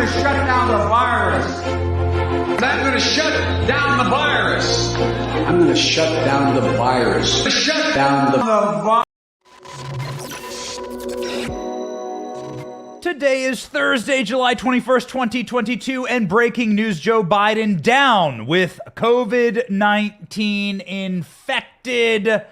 going to shut down the virus. I'm going to shut down the virus. I'm going to shut down the virus. Shut down the virus. Today is Thursday, July 21st, 2022, and breaking news: Joe Biden down with COVID-19 infected.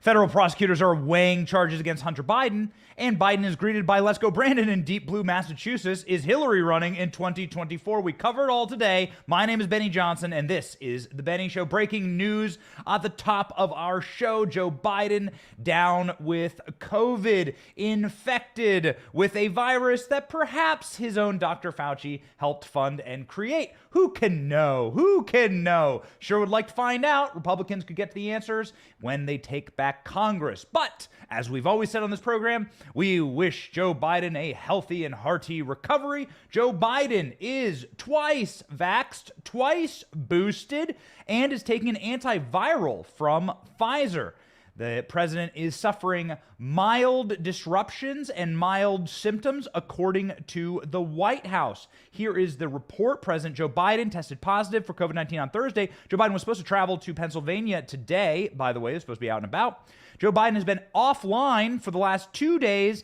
Federal prosecutors are weighing charges against Hunter Biden, and Biden is greeted by Let's Go Brandon in Deep Blue, Massachusetts. Is Hillary running in 2024? We cover it all today. My name is Benny Johnson, and this is The Benny Show. Breaking news at the top of our show: Joe Biden down with COVID, infected with a virus that perhaps his own Dr. Fauci helped fund and create. Who can know? Who can know? Sure would like to find out. Republicans could get to the answers when they take back Congress. But as we've always said on this program, we wish Joe Biden a healthy and hearty recovery. Joe Biden is twice vaxxed, twice boosted, and is taking an antiviral from Pfizer. The president is suffering mild disruptions and mild symptoms, according to the White House. Here is the report. President Joe Biden tested positive for COVID-19 on Thursday. Joe Biden was supposed to travel to Pennsylvania today. By the way, he's supposed to be out and about. Joe Biden has been offline for the last 2 days,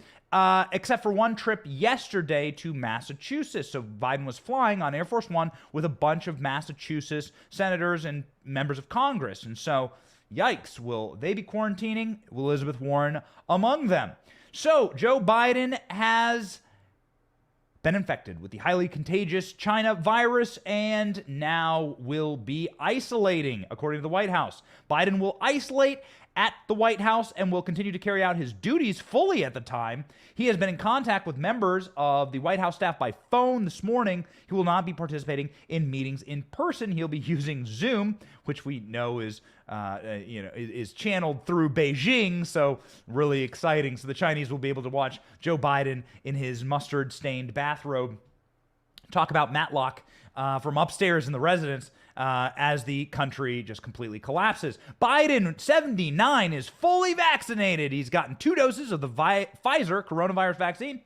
except for one trip yesterday to Massachusetts. So Biden was flying on Air Force One with a bunch of Massachusetts senators and members of Congress. And so, yikes, will they be quarantining? Will Elizabeth Warren among them? So Joe Biden has been infected with the highly contagious China virus and now will be isolating, according to the White House. Biden will isolate at the White House and will continue to carry out his duties fully at the time. He has been in contact with members of the White House staff by phone this morning. He will not be participating in meetings in person. He'll be using Zoom, which we know is channeled through Beijing, so really exciting. So the Chinese will be able to watch Joe Biden in his mustard-stained bathrobe talk about Matlock from upstairs in the residence as the country just completely collapses. Biden, 79, is fully vaccinated. He's gotten 2 doses of the Pfizer coronavirus vaccine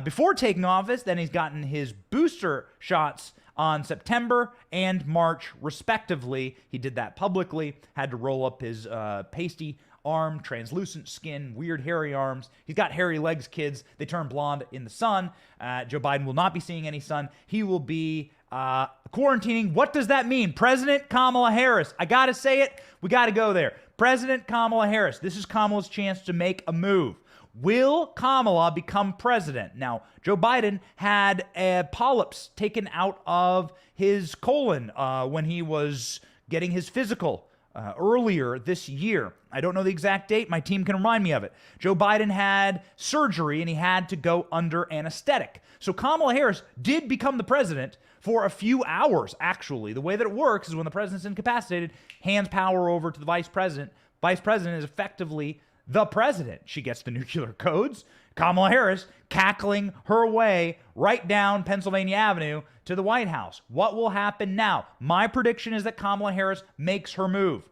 before taking office. Then he's gotten his booster shots on September and March, respectively. He did that publicly, had to roll up his pasty arm, translucent skin, weird hairy arms. He's got hairy legs, kids. They turn blonde in the sun. Joe Biden will not be seeing any sun. He will be quarantining. What does that mean? President Kamala Harris. I got to say it. We got to go there. President Kamala Harris. This is Kamala's chance to make a move. Will Kamala become president? Now, Joe Biden had polyps taken out of his colon when he was getting his physical earlier this year. I don't know the exact date. My team can remind me of it. Joe Biden had surgery and he had to go under anesthetic. So Kamala Harris did become the president for a few hours, actually. The way that it works is when the president's incapacitated, hands power over to the vice president. Vice president is effectively the president. She gets the nuclear codes. Kamala Harris cackling her way right down Pennsylvania Avenue to the White House. What will happen now? My prediction is that Kamala Harris makes her move.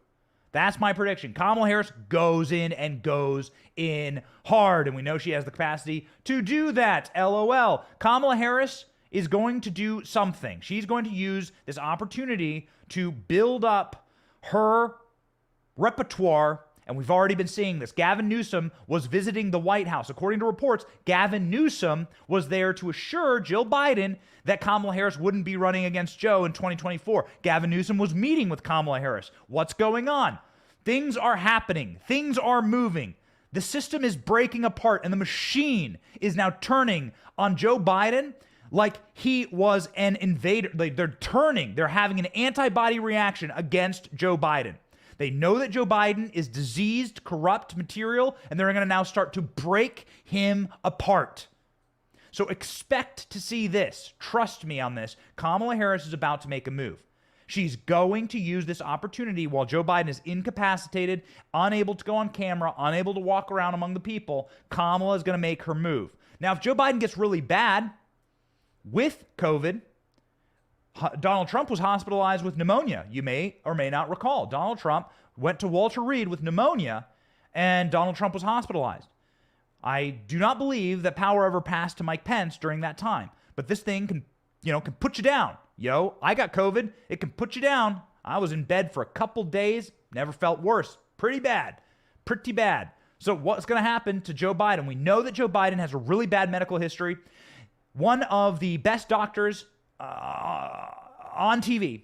That's my prediction. Kamala Harris goes in and goes in hard, and we know she has the capacity to do that. LOL. Kamala Harris is going to do something. She's going to use this opportunity to build up her repertoire. And we've already been seeing this. Gavin Newsom was visiting the White House. According to reports, Gavin Newsom was there to assure Jill Biden that Kamala Harris wouldn't be running against Joe in 2024. Gavin Newsom was meeting with Kamala Harris. What's going on? Things are happening. Things are moving. The system is breaking apart, and the machine is now turning on Joe Biden like he was an invader. They're having an antibody reaction against Joe Biden. They know that Joe Biden is diseased, corrupt material, and they're going to now start to break him apart. So expect to see this. Trust me on this. Kamala Harris is about to make a move. She's going to use this opportunity while Joe Biden is incapacitated, unable to go on camera, unable to walk around among the people. Kamala is going to make her move. Now, if Joe Biden gets really bad with COVID, Donald Trump was hospitalized with pneumonia. You may or may not recall. Donald Trump went to Walter Reed with pneumonia, and Donald Trump was hospitalized. I do not believe that power ever passed to Mike Pence during that time. But this thing can can put you down. Yo, I got COVID. It can put you down. I was in bed for a couple days. Never felt worse. Pretty bad. Pretty bad. So what's going to happen to Joe Biden? We know that Joe Biden has a really bad medical history. One of the best doctors on TV,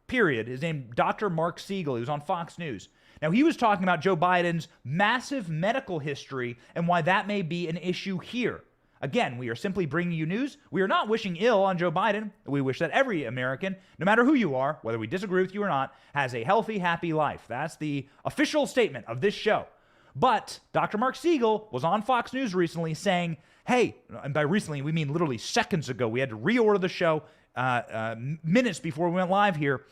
period, is named Dr. Mark Siegel. He was on Fox News. Now, he was talking about Joe Biden's massive medical history and why that may be an issue here. Again, we are simply bringing you news. We are not wishing ill on Joe Biden. We wish that every American, no matter who you are, whether we disagree with you or not, has a healthy, happy life. That's the official statement of this show. But Dr. Mark Siegel was on Fox News recently saying, hey, and by recently, we mean literally seconds ago. We had to reorder the show minutes before we went live here.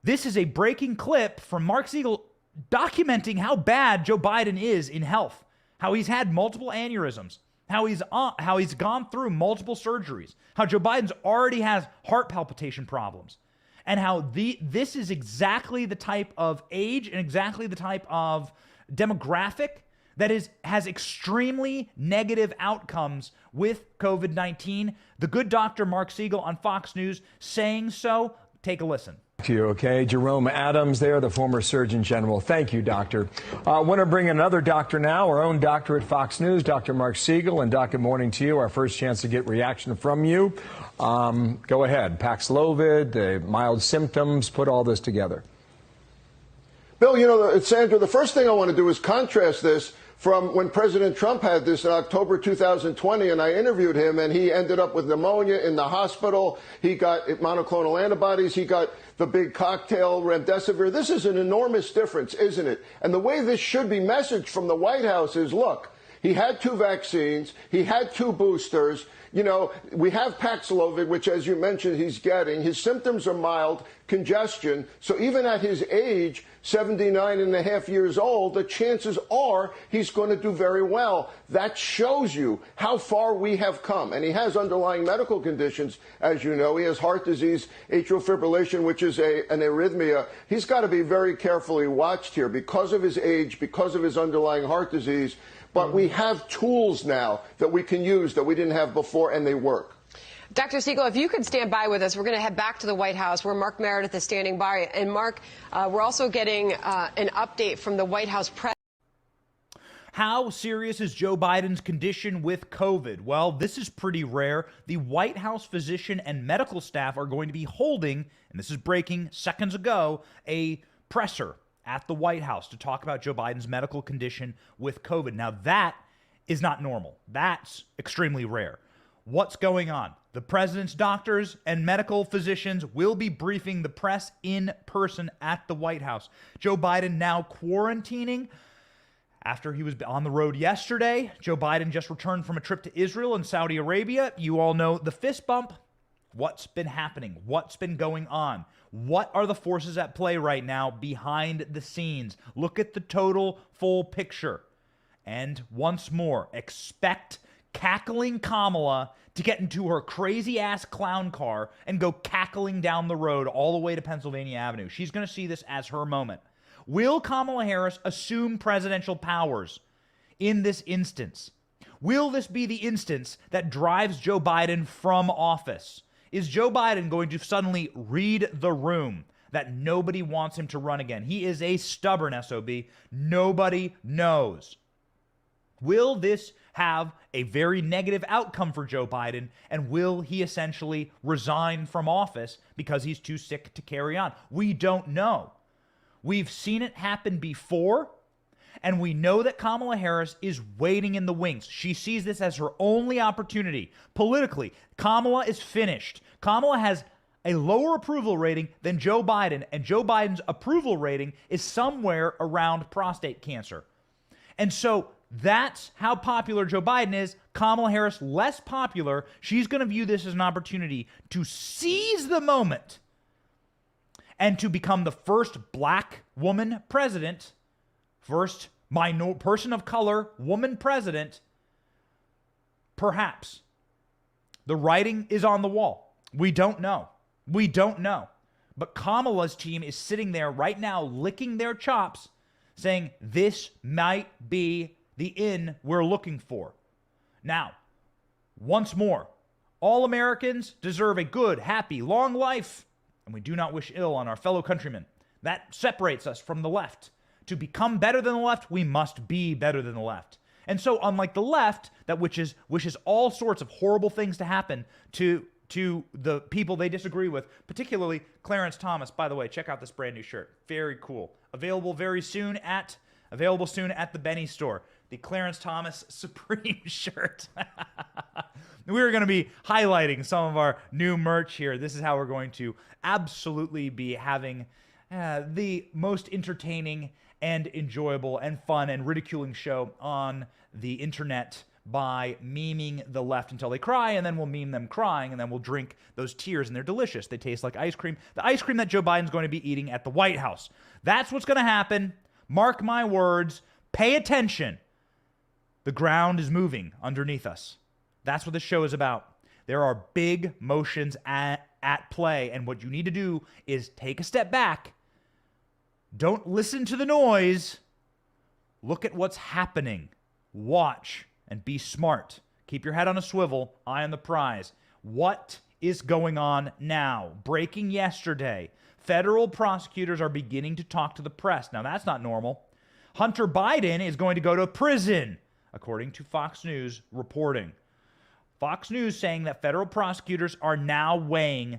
This is a breaking clip from Mark Siegel documenting how bad Joe Biden is in health, how he's had multiple aneurysms, how he's gone through multiple surgeries, how Joe Biden's already has heart palpitation problems, and how this is exactly the type of age and exactly the type of demographic that has extremely negative outcomes with COVID-19. The good Dr. Mark Siegel on Fox News saying so. Take a listen. To you, okay? Jerome Adams there, the former Surgeon General. Thank you, Doctor. I want to bring another doctor now, our own doctor at Fox News, Dr. Mark Siegel. And Doc, good morning to you. Our first chance to get reaction from you. Go ahead. Paxlovid, the mild symptoms, put all this together. Bill, Sandra, the first thing I want to do is contrast this from when President Trump had this in October 2020, and I interviewed him, and he ended up with pneumonia in the hospital. He got monoclonal antibodies. He got the big cocktail, remdesivir. This is an enormous difference, isn't it? And the way this should be messaged from the White House is, look, he had 2 vaccines. He had 2 boosters. We have Paxlovid, which, as you mentioned, he's getting. His symptoms are mild, congestion. So even at his age, 79 and a half years old, the chances are he's going to do very well. That shows you how far we have come. And he has underlying medical conditions, as you know. He has heart disease, atrial fibrillation, which is an arrhythmia. He's got to be very carefully watched here because of his age, because of his underlying heart disease. But we have tools now that we can use that we didn't have before, and they work. Dr. Siegel, if you could stand by with us, we're going to head back to the White House where Mark Meredith is standing by. And Mark, we're also getting an update from the White House press. How serious is Joe Biden's condition with COVID? Well, this is pretty rare. The White House physician and medical staff are going to be holding, and this is breaking seconds ago, a presser at the White House to talk about Joe Biden's medical condition with COVID. Now, that is not normal. That's extremely rare. What's going on? The president's doctors and medical physicians will be briefing the press in person at the White House. Joe Biden now quarantining after he was on the road yesterday. Joe Biden just returned from a trip to Israel and Saudi Arabia. You all know the fist bump. What's been happening? What's been going on? What are the forces at play right now behind the scenes? Look at the total full picture. And once more, expect cackling Kamala to get into her crazy-ass clown car and go cackling down the road all the way to Pennsylvania Avenue. She's going to see this as her moment. Will Kamala Harris assume presidential powers in this instance? Will this be the instance that drives Joe Biden from office? Is Joe Biden going to suddenly read the room that nobody wants him to run again? He is a stubborn SOB. Nobody knows. Will this have a very negative outcome for Joe Biden, and will he essentially resign from office because he's too sick to carry on? We don't know. We've seen it happen before, and we know that Kamala Harris is waiting in the wings. She sees this as her only opportunity. Politically, Kamala is finished. Kamala has a lower approval rating than Joe Biden, and Joe Biden's approval rating is somewhere around prostate cancer. And so that's how popular Joe Biden is. Kamala Harris, less popular. She's going to view this as an opportunity to seize the moment and to become the first black woman president, first person of color woman president, perhaps. The writing is on the wall. We don't know. We don't know. But Kamala's team is sitting there right now licking their chops saying this might be the in we're looking for. Now, once more, All Americans deserve a good, happy, long life, and we do not wish ill on our fellow countrymen. That separates us from the left. To become better than the left, we must be better than the left. And so, unlike the left, that wishes all sorts of horrible things to happen to the people they disagree with, particularly Clarence Thomas. By the way, check out this brand new shirt. Very cool. Available soon at the Benny store. The Clarence Thomas Supreme shirt. We're going to be highlighting some of our new merch here. This is how we're going to absolutely be having the most entertaining and enjoyable and fun and ridiculing show on the internet by memeing the left until they cry, and then we'll meme them crying, and then we'll drink those tears, and they're delicious. They taste like ice cream. The ice cream that Joe Biden's going to be eating at the White House. That's what's going to happen. Mark my words. Pay attention. The ground is moving underneath us. That's what this show is about. There are big motions at play, and what you need to do is take a step back. Don't listen to the noise. Look at what's happening. Watch and be smart. Keep your head on a swivel, eye on the prize. What is going on now? Breaking yesterday. Federal prosecutors are beginning to talk to the press. Now, that's not normal. Hunter Biden is going to go to prison, according to Fox News reporting. Fox News saying that federal prosecutors are now weighing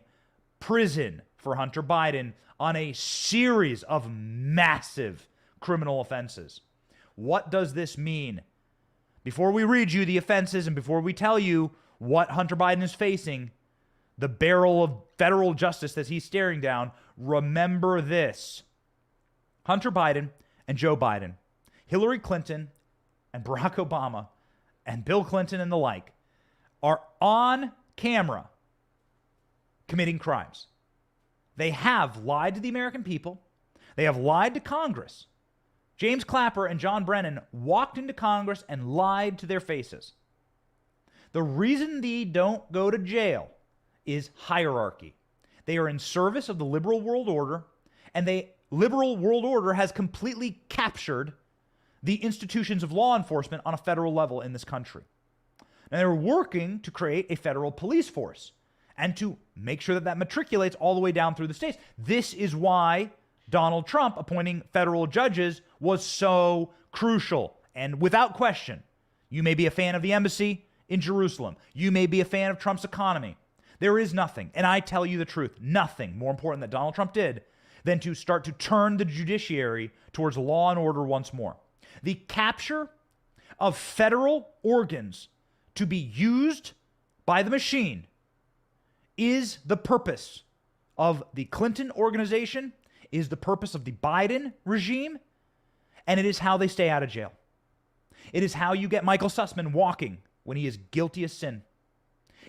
prison for Hunter Biden on a series of massive criminal offenses. What does this mean? Before we read you the offenses and before we tell you what Hunter Biden is facing, the barrel of federal justice that he's staring down, remember this. Hunter Biden and Joe Biden, Hillary Clinton and Barack Obama and Bill Clinton and the like are on camera committing crimes. They have lied to the American people. They have lied to Congress. James Clapper and John Brennan walked into Congress and lied to their faces. The reason they don't go to jail is hierarchy. They are in service of the liberal world order, and the liberal world order has completely captured the institutions of law enforcement on a federal level in this country. Now, they're working to create a federal police force and to make sure that that matriculates all the way down through the states. This is why Donald Trump appointing federal judges was so crucial. And without question, you may be a fan of the embassy in Jerusalem. You may be a fan of Trump's economy. There is nothing, and I tell you the truth, nothing more important that Donald Trump did than to start to turn the judiciary towards law and order once more. The capture of federal organs to be used by the machine is the purpose of the Clinton organization, is the purpose of the Biden regime, and it is how they stay out of jail. It is how you get Michael Sussman walking when he is guilty as sin.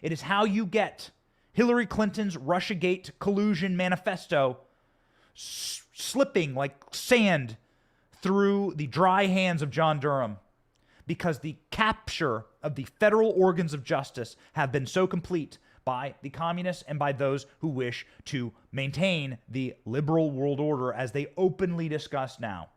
It is how you get Hillary Clinton's Russiagate collusion manifesto slipping like sand through the dry hands of John Durham, because the capture of the federal organs of justice have been so complete by the communists and by those who wish to maintain the liberal world order as they openly discuss now.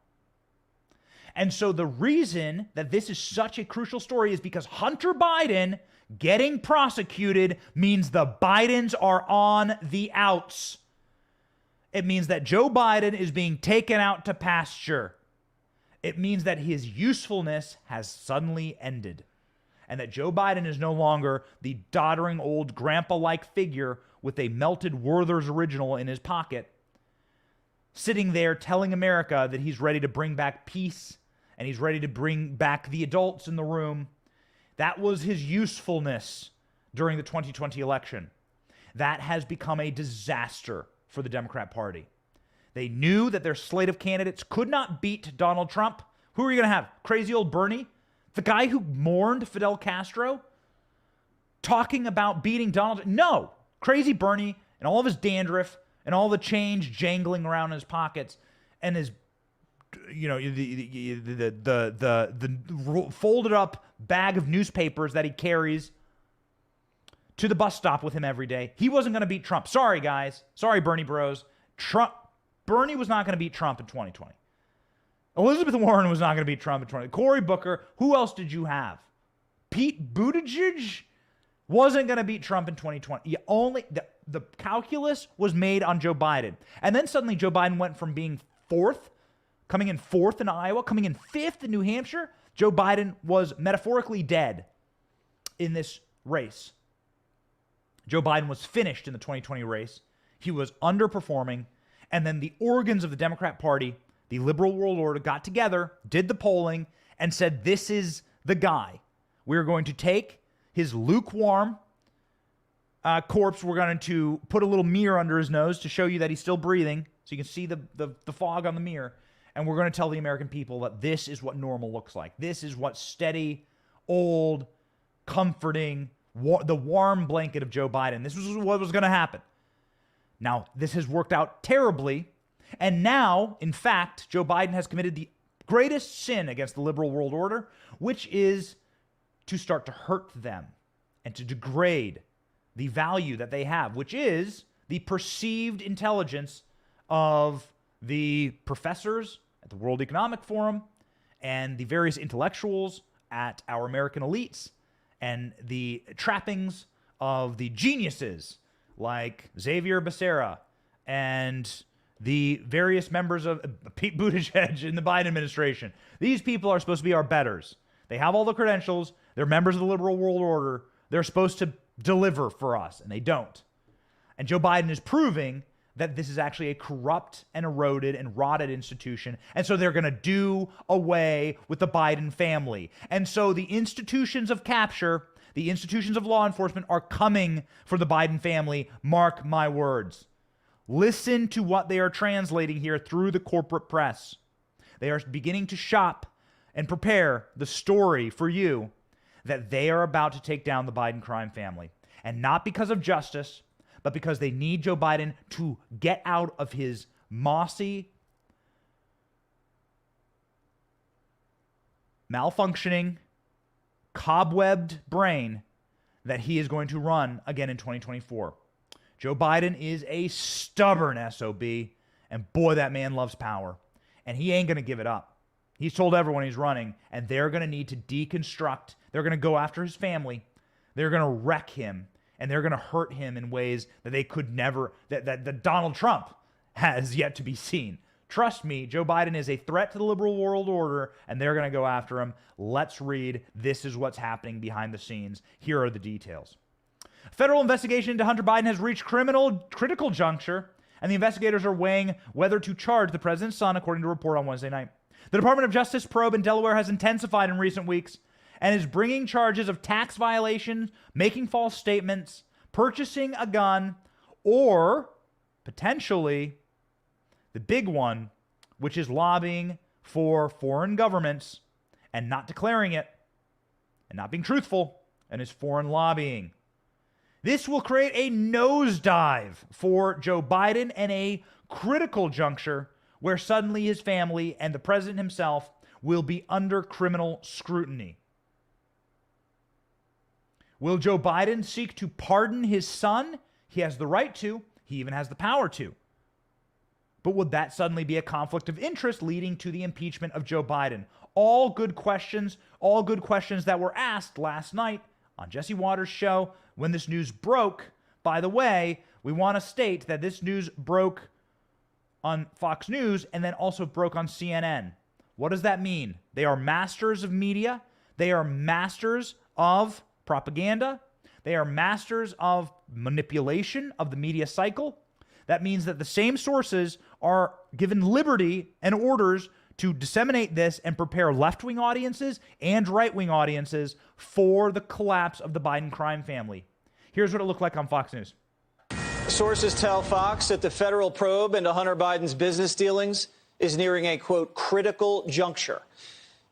And so the reason that this is such a crucial story is because Hunter Biden getting prosecuted means the Bidens are on the outs. It means that Joe Biden is being taken out to pasture. It means that his usefulness has suddenly ended, and that Joe Biden is no longer the doddering old grandpa-like figure with a melted Werther's Original in his pocket, sitting there telling America that he's ready to bring back peace and he's ready to bring back the adults in the room. That was his usefulness during the 2020 election. That has become a disaster for the Democrat Party. They knew that their slate of candidates could not beat Donald Trump. Who are you going to have? Crazy old Bernie? The guy who mourned Fidel Castro? Talking about beating Donald? No. Crazy Bernie and all of his dandruff and all the change jangling around in his pockets and his, you know, the folded up bag of newspapers that he carries to the bus stop with him every day. He wasn't going to beat Trump. Sorry, guys. Sorry, Bernie bros. Bernie was not going to beat Trump in 2020. Elizabeth Warren was not going to beat Trump in 2020. Cory Booker. Who else did you have? Pete Buttigieg wasn't going to beat Trump in 2020. The calculus was made on Joe Biden. And then suddenly Joe Biden went from being coming in fourth in Iowa, coming in fifth in New Hampshire. Joe Biden was metaphorically dead in this race. Joe Biden was finished in the 2020 race. He was underperforming. And then the organs of the Democrat Party, the liberal world order, got together, did the polling, and said, this is the guy. We're going to take his lukewarm corpse. We're going to put a little mirror under his nose to show you that he's still breathing, so you can see the fog on the mirror. And we're going to tell the American people that this is what normal looks like. This is what steady, old, comforting, the warm blanket of Joe Biden. This was what was going to happen. Now, this has worked out terribly. And now, in fact, Joe Biden has committed the greatest sin against the liberal world order, which is to start to hurt them and to degrade the value that they have, which is the perceived intelligence of the professors at the World Economic Forum and the various intellectuals at our American elites and the trappings of the geniuses like Xavier Becerra and the various members of Pete Buttigieg in the Biden administration. These people are supposed to be our betters. They have all the credentials. They're members of the liberal world order. They're supposed to deliver for us, and they don't. And Joe Biden is proving that this is actually a corrupt and eroded and rotted institution. And so they're going to do away with the Biden family. And so the institutions of capture, the institutions of law enforcement are coming for the Biden family. Mark my words. Listen to what they are translating here through the corporate press. They are beginning to shop and prepare the story for you that they are about to take down the Biden crime family. And not because of justice, but because they need Joe Biden to get out of his mossy, malfunctioning, cobwebbed brain that he is going to run again in 2024. Joe Biden is a stubborn SOB, and boy, that man loves power. And he ain't going to give it up. He's told everyone he's running, and they're going to need to deconstruct. They're going to go after his family. They're going to wreck him, and they're going to hurt him in ways that they could never, that Donald Trump has yet to be seen. Trust me, Joe Biden is a threat to the liberal world order, and they're going to go after him. Let's read. This is what's happening behind the scenes. Here are the details. A federal investigation into Hunter Biden has reached critical juncture, and the investigators are weighing whether to charge the president's son, according to a report on Wednesday night. The Department of Justice probe in Delaware has intensified in recent weeks and is bringing charges of tax violations, making false statements, purchasing a gun, or potentially the big one, which is lobbying for foreign governments and not declaring it and not being truthful, and is foreign lobbying. This will create a nosedive for Joe Biden and a critical juncture where suddenly his family and the president himself will be under criminal scrutiny. Will Joe Biden seek to pardon his son? He has the right to. He even has the power to. But would that suddenly be a conflict of interest leading to the impeachment of Joe Biden? All good questions that were asked last night on Jesse Waters' show when this news broke. By the way, we want to state that this news broke on Fox News and then also broke on CNN. What does that mean? They are masters of media. They are masters of propaganda. They are masters of manipulation of the media cycle. That means that the same sources are given liberty and orders to disseminate this and prepare left-wing audiences and right-wing audiences for the collapse of the Biden crime family. Here's what it looked like on Fox News. Sources tell Fox that the federal probe into Hunter Biden's business dealings is nearing a, quote, critical juncture.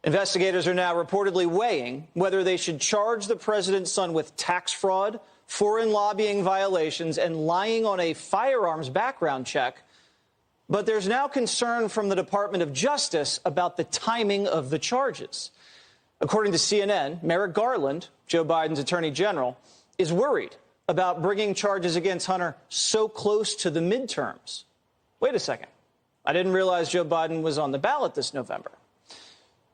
Investigators are now reportedly weighing whether they should charge the president's son with tax fraud, foreign lobbying violations, and lying on a firearms background check. But there's now concern from the Department of Justice about the timing of the charges. According to CNN, Merrick Garland, Joe Biden's attorney general, is worried about bringing charges against Hunter so close to the midterms. Wait a second. I didn't realize Joe Biden was on the ballot this November.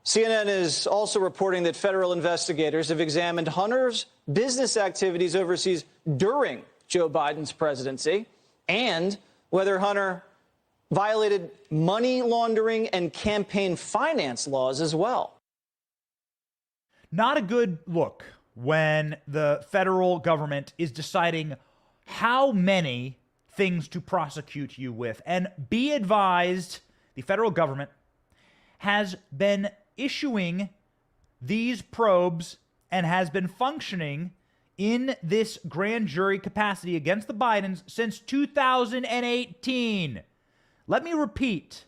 CNN is also reporting that federal investigators have examined Hunter's business activities overseas during Joe Biden's presidency and whether Hunter violated money laundering and campaign finance laws as well. Not a good look when the federal government is deciding how many things to prosecute you with. And be advised, the federal government has been issuing these probes and has been functioning in this grand jury capacity against the Bidens since 2018. Let me repeat,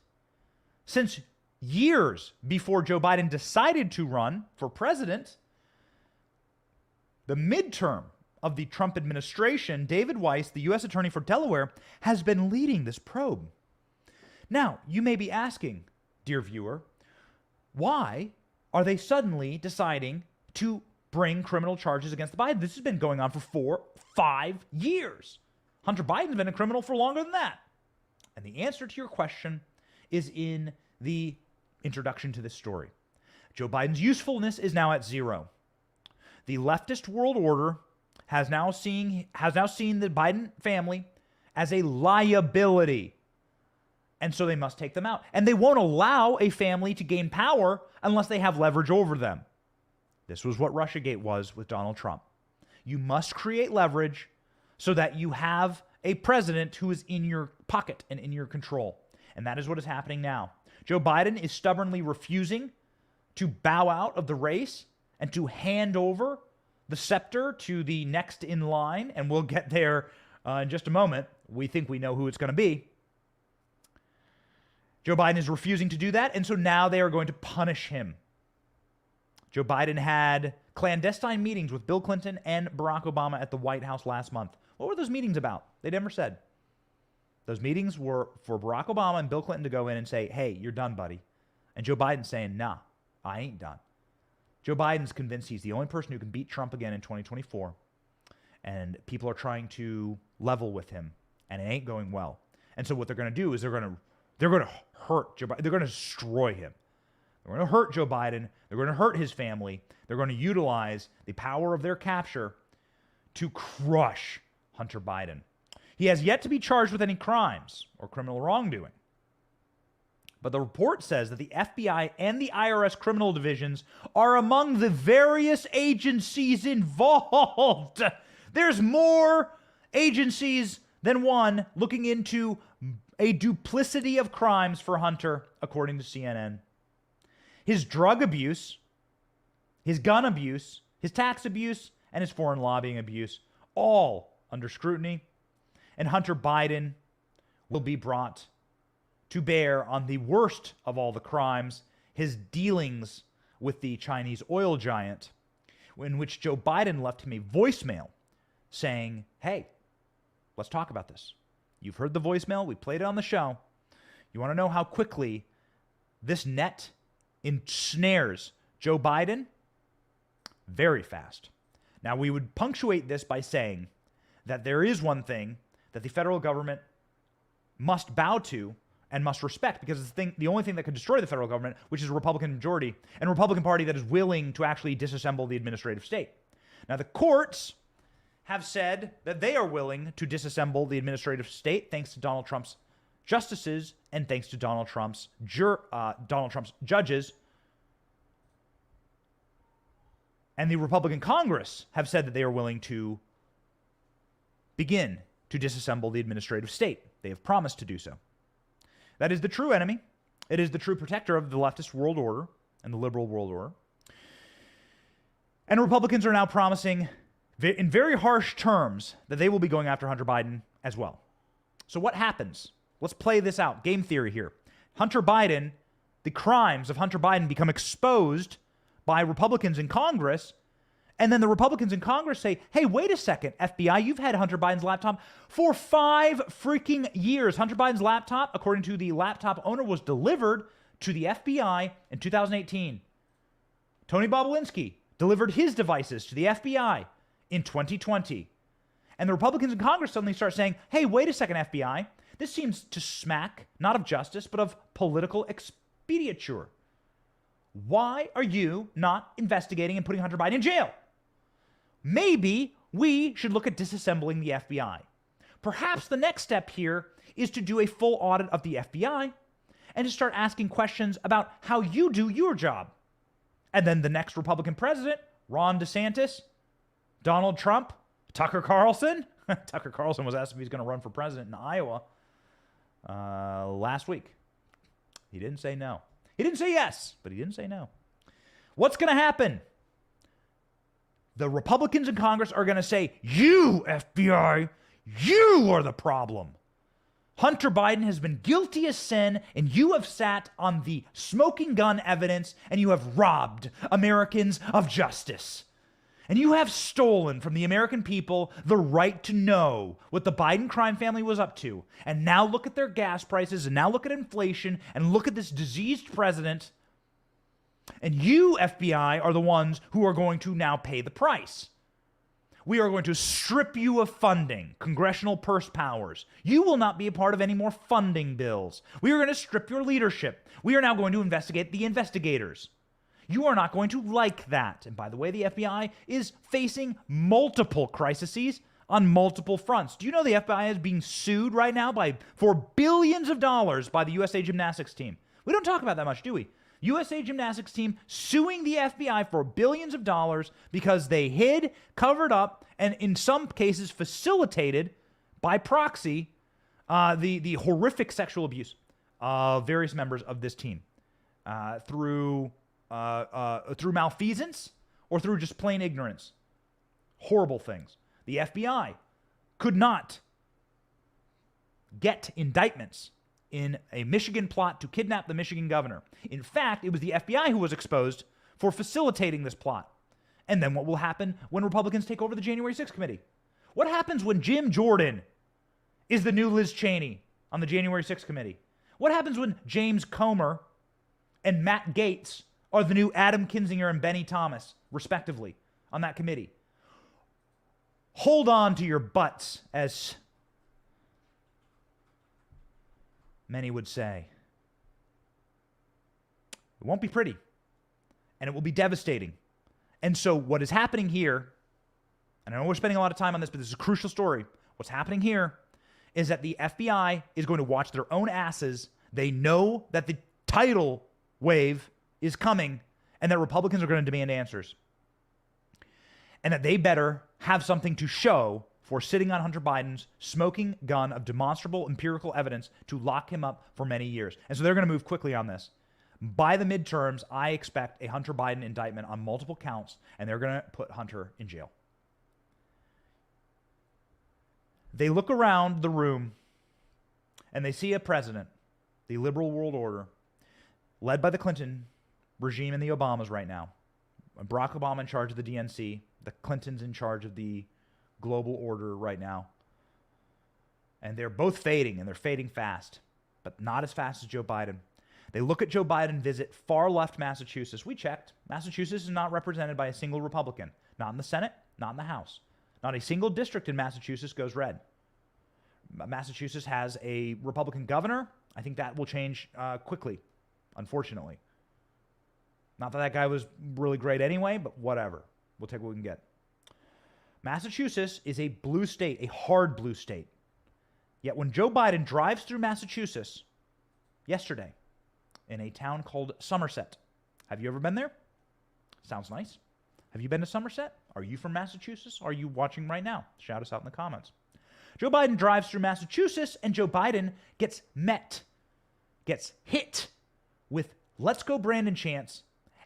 since years before Joe Biden decided to run for president, the midterm of the Trump administration, David Weiss, the U.S. Attorney for Delaware, has been leading this probe. Now, you may be asking, dear viewer, why are they suddenly deciding to bring criminal charges against the Biden? This has been going on for 5 years. Hunter Biden's been a criminal for longer than that. And the answer to your question is in the introduction to this story. Joe Biden's usefulness is now at zero. The leftist world order has now seen the Biden family as a liability. And so they must take them out. And they won't allow a family to gain power unless they have leverage over them. This was what Russiagate was with Donald Trump. You must create leverage so that you have a president who is in your pocket and in your control. And that is what is happening now. Joe Biden is stubbornly refusing to bow out of the race and to hand over the scepter to the next in line. And we'll get there in just a moment. We think we know who it's going to be. Joe Biden is refusing to do that, and so now they are going to punish him. Joe Biden had clandestine meetings with Bill Clinton and Barack Obama at the White House last month. What were those meetings about? They never said. Those meetings were for Barack Obama and Bill Clinton to go in and say, hey, you're done, buddy. And Joe Biden's saying, nah, I ain't done. Joe Biden's convinced he's the only person who can beat Trump again in 2024. And people are trying to level with him, and it ain't going well. And so what they're going to do is they're going to hurt Joe Biden. They're going to destroy him. They're going to hurt Joe Biden. They're going to hurt his family. They're going to utilize the power of their capture to crush Hunter Biden. He has yet to be charged with any crimes or criminal wrongdoing. But the report says that the FBI and the IRS criminal divisions are among the various agencies involved. There's more agencies than one looking into a duplicity of crimes for Hunter, according to CNN. His drug abuse, his gun abuse, his tax abuse, and his foreign lobbying abuse, all under scrutiny. And Hunter Biden will be brought to bear on the worst of all the crimes, his dealings with the Chinese oil giant, in which Joe Biden left him a voicemail saying, hey, let's talk about this. You've heard the voicemail. We played it on the show. You want to know how quickly this net ensnares Joe Biden? Very fast. Now, we would punctuate this by saying that there is one thing that the federal government must bow to and must respect, because the only thing that could destroy the federal government, which is a Republican majority and a Republican Party that is willing to actually disassemble the administrative state. Now, the courts have said that they are willing to disassemble the administrative state thanks to Donald Trump's justices and thanks to Donald Trump's judges. And the Republican Congress have said that they are willing to begin to disassemble the administrative state. They have promised to do so. That is the true enemy. It is the true protector of the leftist world order and the liberal world order. And Republicans are now promising in very harsh terms that they will be going after Hunter Biden as well. So what happens? Let's play this out. Game theory here. Hunter Biden, the crimes of Hunter Biden become exposed by Republicans in Congress, and then the Republicans in Congress say, hey, wait a second, FBI, you've had Hunter Biden's laptop for 5 freaking years. Hunter Biden's laptop, according to the laptop owner, was delivered to the FBI in 2018. Tony Bobulinski delivered his devices to the FBI in 2020. And the Republicans in Congress suddenly start saying, hey, wait a second, FBI. This seems to smack not of justice, but of political expediture. Why are you not investigating and putting Hunter Biden in jail? Maybe we should look at disassembling the FBI. Perhaps the next step here is to do a full audit of the FBI and to start asking questions about how you do your job. And then the next Republican president, Ron DeSantis, Donald Trump, Tucker Carlson. Tucker Carlson was asked if he's going to run for president in Iowa last week. He didn't say no. He didn't say yes, but he didn't say no. What's going to happen? The Republicans in Congress are going to say, you, FBI, you are the problem. Hunter Biden has been guilty as sin, and you have sat on the smoking gun evidence, and you have robbed Americans of justice. And you have stolen from the American people the right to know what the Biden crime family was up to. And now look at their gas prices, and now look at inflation, and look at this diseased president. And you, FBI, are the ones who are going to now pay the price. We are going to strip you of funding, congressional purse powers. You will not be a part of any more funding bills. We are going to strip your leadership. We are now going to investigate the investigators. You are not going to like that. And by the way, the FBI is facing multiple crises on multiple fronts. Do you know the FBI is being sued right now for billions of dollars by the USA Gymnastics team? We don't talk about that much, do we? USA Gymnastics team suing the FBI for billions of dollars because they hid, covered up, and in some cases facilitated by proxy the horrific sexual abuse of various members of this team through malfeasance or through just plain ignorance. Horrible things. The FBI could not get indictments in a Michigan plot to kidnap the Michigan governor. In fact, it was the FBI who was exposed for facilitating this plot. And then what will happen when Republicans take over the January 6th committee? What happens when Jim Jordan is the new Liz Cheney on the January 6th committee? What happens when James Comer and Matt Gaetz are the new Adam Kinzinger and Benny Thomas, respectively, on that committee? Hold on to your butts, as many would say. It won't be pretty, and it will be devastating. And so what is happening here, and I know we're spending a lot of time on this, but this is a crucial story. What's happening here is that the FBI is going to watch their own asses. They know that the tidal wave is coming and that Republicans are going to demand answers. And that they better have something to show for sitting on Hunter Biden's smoking gun of demonstrable empirical evidence to lock him up for many years. And so they're going to move quickly on this. By the midterms, I expect a Hunter Biden indictment on multiple counts, and they're going to put Hunter in jail. They look around the room, and they see a president, the liberal world order, led by the Clinton regime and the Obamas right now. Barack Obama in charge of the DNC, the Clintons in charge of the global order right now. And they're both fading, and they're fading fast, but not as fast as Joe Biden. They look at Joe Biden visit far left Massachusetts. We checked. Massachusetts is not represented by a single Republican. Not in the Senate, not in the House. Not a single district in Massachusetts goes red. Massachusetts has a Republican governor. I think that will change quickly, unfortunately. Not that guy was really great anyway, but whatever. We'll take what we can get. Massachusetts is a blue state, a hard blue state. Yet when Joe Biden drives through Massachusetts yesterday in a town called Somerset, have you ever been there? Sounds nice. Have you been to Somerset? Are you from Massachusetts? Are you watching right now? Shout us out in the comments. Joe Biden drives through Massachusetts, and Joe Biden gets hit with Let's Go Brandon chants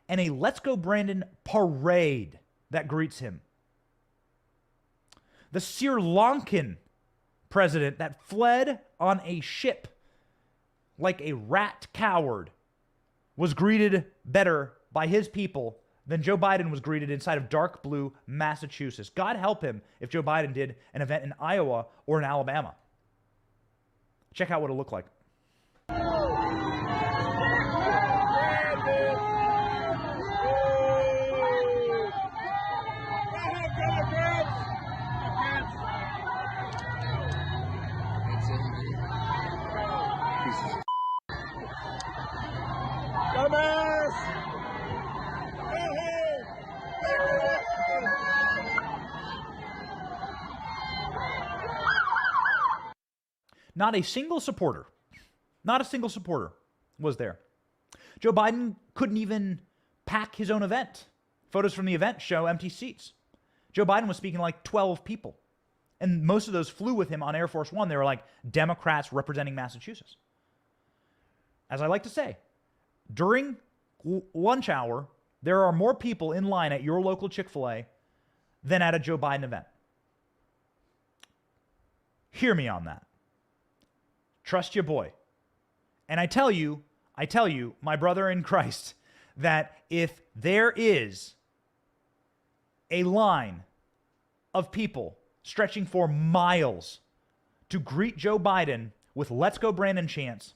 and a Let's Go Brandon parade that greets him. The Sri Lankan president that fled on a ship like a rat coward was greeted better by his people than Joe Biden was greeted inside of dark blue Massachusetts. God help him if Joe Biden did an event in Iowa or in Alabama. Check out what it'll look like. Not a single supporter was there. Joe Biden couldn't even pack his own event. Photos from the event show empty seats. Joe Biden was speaking to like 12 people. And most of those flew with him on Air Force One. They were like Democrats representing Massachusetts. As I like to say, during lunch hour, there are more people in line at your local Chick-fil-A than at a Joe Biden event. Hear me on that. Trust your boy. And I tell you, my brother in Christ, that if there is a line of people stretching for miles to greet Joe Biden with "Let's go Brandon" chants,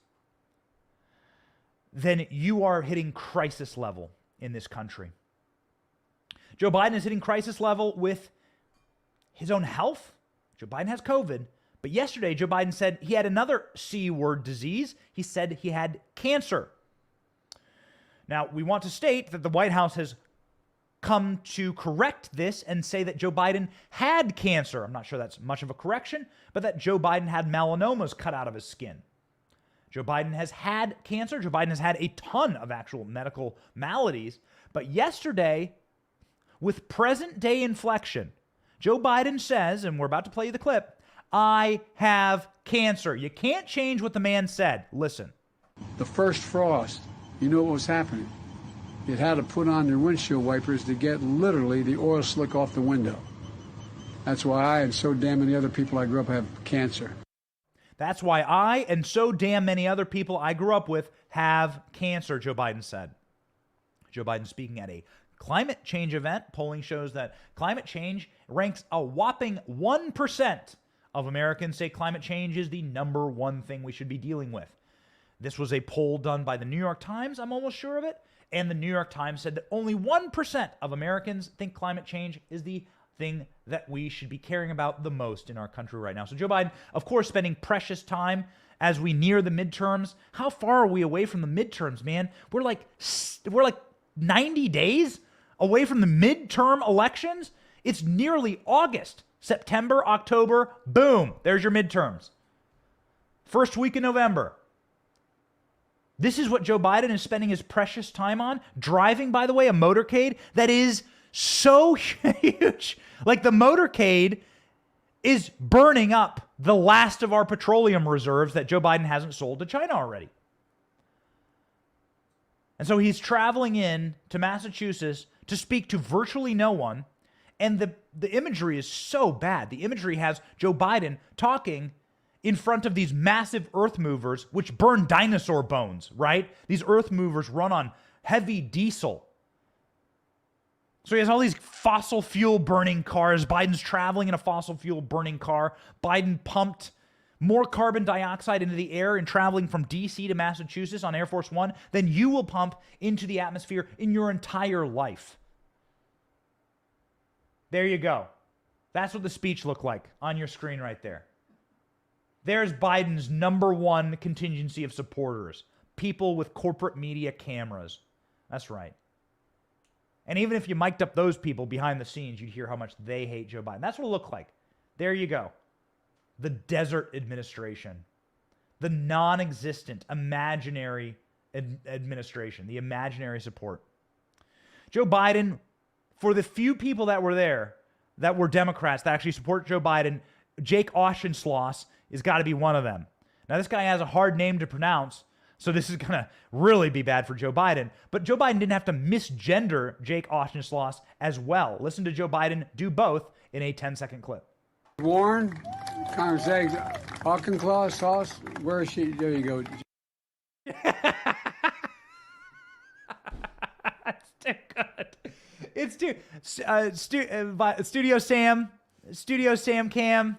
then you are hitting crisis level in this country. Joe Biden is hitting crisis level with his own health. Joe Biden has COVID. But yesterday, Joe Biden said he had another C-word disease. He said he had cancer. Now, we want to state that the White House has come to correct this and say that Joe Biden had cancer. I'm not sure that's much of a correction, but that Joe Biden had melanomas cut out of his skin. Joe Biden has had cancer. Joe Biden has had a ton of actual medical maladies. But yesterday, with present-day inflection, Joe Biden says, and we're about to play you the clip, "I have cancer." You can't change what the man said. Listen. The first frost, you know what was happening? It had to put on their windshield wipers to get literally the oil slick off the window. That's why I and so damn many other people I grew up have cancer. That's why I and so damn many other people I grew up with have cancer, Joe Biden said. Joe Biden speaking at a climate change event. Polling shows that climate change ranks a whopping 1% of Americans say climate change is the number one thing we should be dealing with. This was a poll done by the New York Times, I'm almost sure of it, and the New York Times said that only 1% of Americans think climate change is the thing that we should be caring about the most in our country right now. So Joe Biden, of course, spending precious time as we near the midterms. How far are we away from the midterms, man? We're like 90 days away from the midterm elections. It's nearly August. September, October, boom, there's your midterms. First week in November. This is what Joe Biden is spending his precious time on. Driving, by the way, a motorcade that is so huge. Like, the motorcade is burning up the last of our petroleum reserves that Joe Biden hasn't sold to China already. And so he's traveling in to Massachusetts to speak to virtually no one. And the imagery is so bad. The imagery has Joe Biden talking in front of these massive earth movers, which burn dinosaur bones, right? These earth movers run on heavy diesel. So he has all these fossil fuel burning cars. Biden's traveling in a fossil fuel burning car. Biden pumped more carbon dioxide into the air and traveling from DC to Massachusetts on Air Force One than you will pump into the atmosphere in your entire life. There you go. That's what the speech looked like on your screen right there. There's Biden's number one contingency of supporters. People with corporate media cameras. That's right. And even if you mic'd up those people behind the scenes, you'd hear how much they hate Joe Biden. That's what it looked like. There you go. The desert administration. The non-existent, imaginary administration. The imaginary support. Joe Biden, for the few people that were there that were Democrats that actually support Joe Biden, Jake Auchincloss has got to be one of them. Now, this guy has a hard name to pronounce, so this is going to really be bad for Joe Biden. But Joe Biden didn't have to misgender Jake Auchincloss as well. Listen to Joe Biden do both in a 10-second clip. Warren, Congress, Auchincloss, sauce, where is she? There you go. That's too good. It's too... Studio Sam Cam...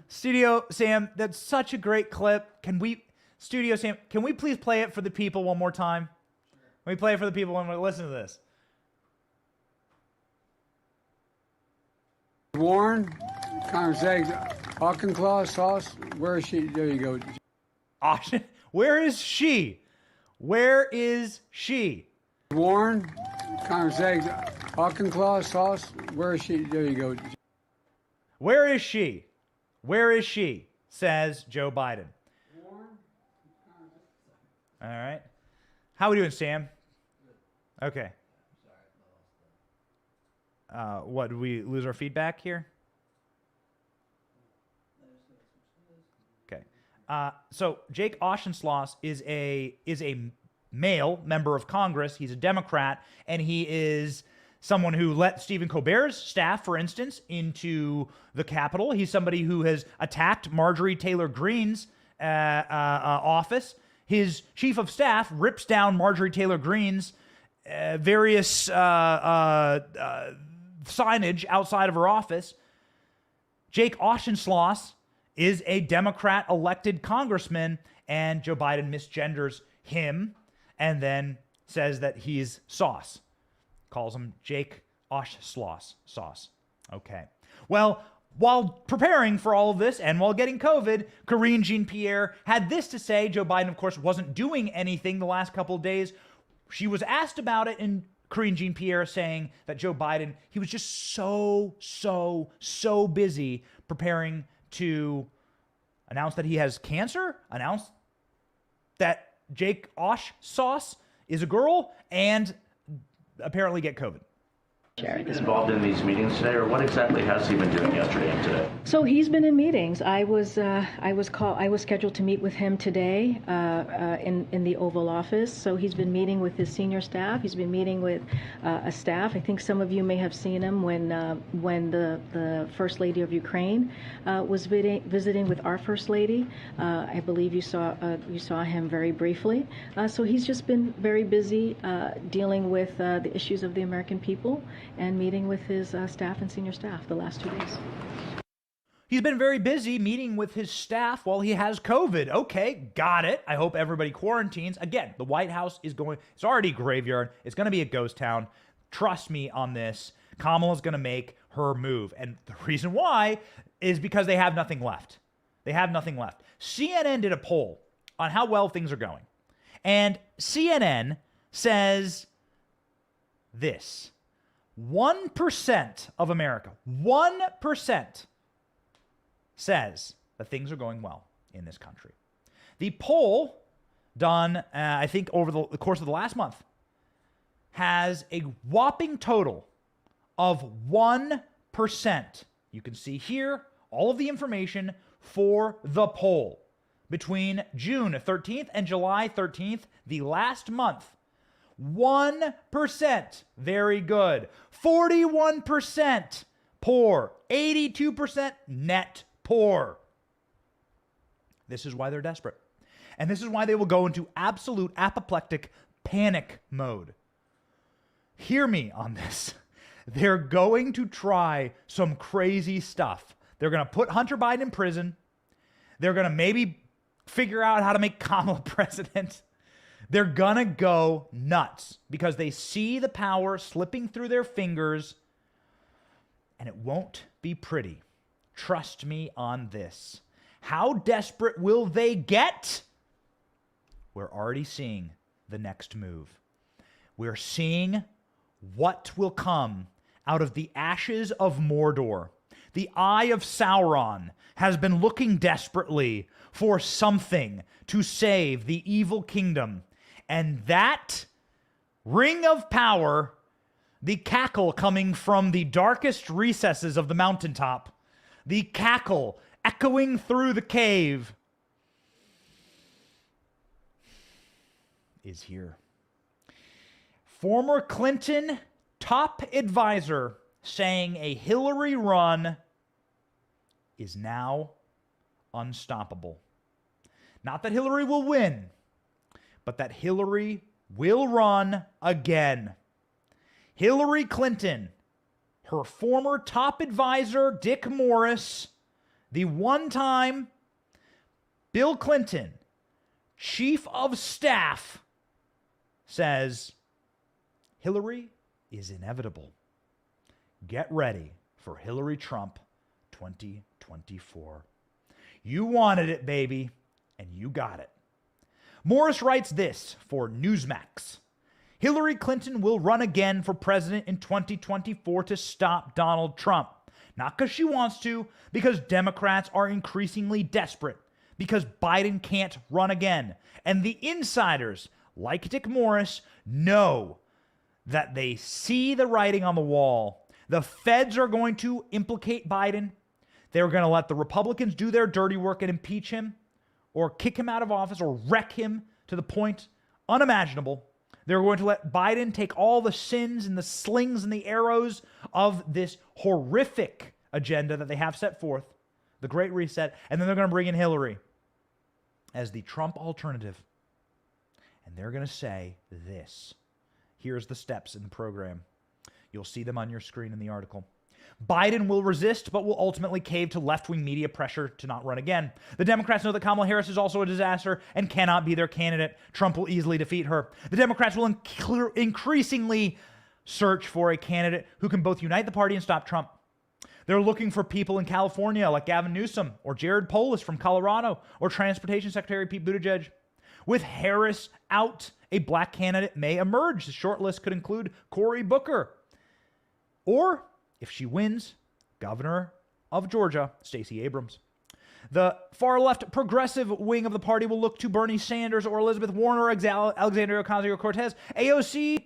Studio Sam, that's such a great clip. Studio Sam, can we please play it for the people one more time? Sure. Can we play it for the people when we listen to this? Warren, Congress, Auchincloss, sauce, where is she? There you go. Where is she? Where is she? Warren, Congress, Auchincloss, sauce, where is she? There you go. Where is she? Where is she? Says Joe Biden. All right. How we doing, Sam? Okay. What, did we lose our feedback here? Okay. So Jake Auchincloss is a male member of Congress. He's a Democrat, and he is someone who let Stephen Colbert's staff, for instance, into the Capitol. He's somebody who has attacked Marjorie Taylor Greene's office. His chief of staff rips down Marjorie Taylor Greene's various signage outside of her office. Jake Auchincloss is a Democrat elected congressman, and Joe Biden misgenders him and then says that he's sauce. Calls him Jake Auchincloss sauce. Okay. Well, while preparing for all of this and while getting COVID, Karine Jean-Pierre had this to say. Joe Biden, of course, wasn't doing anything the last couple of days. She was asked about it, and Karine Jean-Pierre saying that Joe Biden, he was just so busy preparing to announce that he has cancer, announce that Jake Osh sauce is a girl, and apparently get COVID. Has he been involved in these meetings today, or what exactly has he been doing yesterday and today? So he's been in meetings. I was scheduled to meet with him today in the Oval Office. So he's been meeting with his senior staff. He's been meeting with a staff. I think some of you may have seen him when the First Lady of Ukraine was visiting with our First Lady. I believe you saw him very briefly. So he's just been very busy dealing with the issues of the American people and meeting with his staff and senior staff the last 2 days. He's been very busy meeting with his staff while he has COVID. Okay, got it. I hope everybody quarantines. Again, the White House is it's already a graveyard. It's going to be a ghost town. Trust me on this. Kamala's going to make her move. And the reason why is because they have nothing left. They have nothing left. CNN did a poll on how well things are going. And CNN says this. 1% of America, 1% says that things are going well in this country. The poll done, I think, over the course of the last month has a whopping total of 1%. You can see here all of the information for the poll between June 13th and July 13th, the last month. 1%, very good. 41% poor. 82% net poor. This is why they're desperate. And this is why they will go into absolute apoplectic panic mode. Hear me on this. They're going to try some crazy stuff. They're going to put Hunter Biden in prison. They're going to maybe figure out how to make Kamala president. They're gonna go nuts because they see the power slipping through their fingers, and it won't be pretty. Trust me on this. How desperate will they get? We're already seeing the next move. We're seeing what will come out of the ashes of Mordor. The Eye of Sauron has been looking desperately for something to save the evil kingdom. And that ring of power, the cackle coming from the darkest recesses of the mountaintop, the cackle echoing through the cave, is here. Former Clinton top advisor saying a Hillary run is now unstoppable. Not that Hillary will win, but that Hillary will run again. Hillary Clinton, her former top advisor, Dick Morris, the one-time Bill Clinton chief of staff, says Hillary is inevitable. Get ready for Hillary Trump 2024. You wanted it, baby, and you got it. Morris writes this for Newsmax. Hillary Clinton will run again for president in 2024 to stop Donald Trump. Not because she wants to, because Democrats are increasingly desperate. because Biden can't run again. And the insiders, like Dick Morris, know that they see the writing on the wall. The feds are going to implicate Biden. They're going to let the Republicans do their dirty work and impeach him or kick him out of office or wreck him to the point unimaginable. They're going to let Biden take all the sins and the slings and the arrows of this horrific agenda that they have set forth, the Great Reset, and then they're going to bring in Hillary as the Trump alternative. And they're going to say this. Here's the steps in the program. You'll see them on your screen in the article. Biden will resist, but will ultimately cave to left-wing media pressure to not run again. The Democrats know that Kamala Harris is also a disaster and cannot be their candidate. Trump will easily defeat her. The Democrats will increasingly search for a candidate who can both unite the party and stop Trump. They're looking for people in California like Gavin Newsom or Jared Polis from Colorado or Transportation Secretary Pete Buttigieg. With Harris out, a black candidate may emerge. The short list could include Cory Booker. Or, if she wins, Governor of Georgia, Stacey Abrams. The far-left progressive wing of the party will look to Bernie Sanders or Elizabeth Warren or Alexandria Ocasio-Cortez. AOC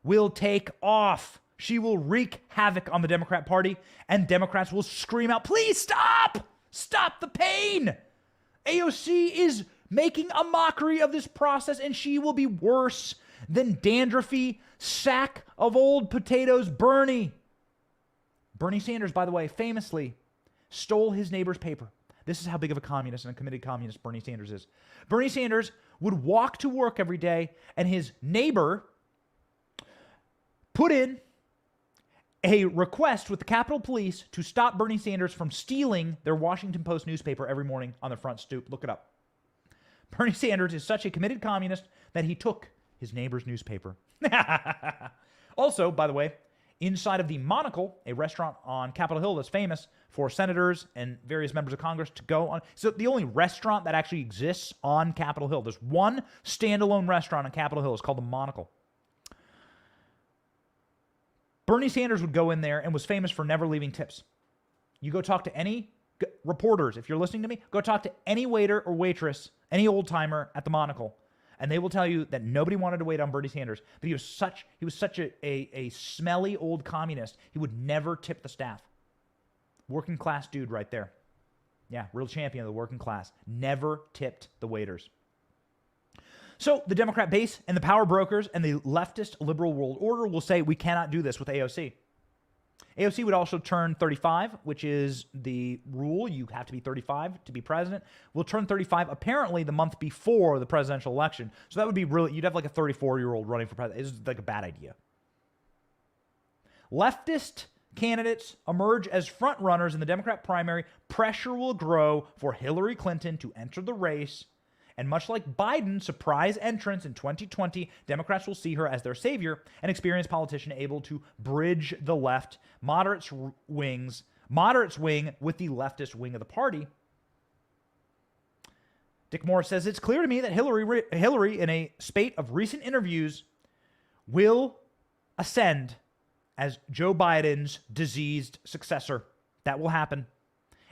will take off. She will wreak havoc on the Democrat Party, and Democrats will scream out, "Please stop! Stop the pain!" AOC is making a mockery of this process, and she will be worse than dandruffy sack of old potatoes Bernie. Bernie Sanders, by the way, famously stole his neighbor's paper. This is how big of a communist and a committed communist Bernie Sanders is. Bernie Sanders would walk to work every day, and his neighbor put in a request with the Capitol Police to stop Bernie Sanders from stealing their Washington Post newspaper every morning on their front stoop. Look it up. Bernie Sanders is such a committed communist that he took his neighbor's newspaper. Also, by the way, inside of the Monocle, a restaurant on Capitol Hill that's famous for senators and various members of Congress to go on. So the only restaurant that actually exists on Capitol Hill, there's one standalone restaurant on Capitol Hill. It's called the Monocle. Bernie Sanders would go in there and was famous for never leaving tips. You go talk to any reporters, if you're listening to me, go talk to any waiter or waitress, any old timer at the Monocle, and they will tell you that nobody wanted to wait on Bernie Sanders. But he was such a smelly old communist. He would never tip the staff. Working class dude right there. Yeah, real champion of the working class. Never tipped the waiters. So the Democrat base and the power brokers and the leftist liberal world order will say we cannot do this with AOC. AOC would also turn 35, which is the rule. You have to be 35 to be president. Will turn 35 apparently the month before the presidential election. So that would be really, you'd have like a 34-year-old running for president. It's like a bad idea. Leftist candidates emerge as front runners in the Democrat primary. Pressure will grow for Hillary Clinton to enter the race. And much like Biden's surprise entrance in 2020, Democrats will see her as their savior, an experienced politician able to bridge the left moderates wing with the leftist wing of the party. Dick Morris says, it's clear to me that Hillary, in a spate of recent interviews, will ascend as Joe Biden's diseased successor. That will happen.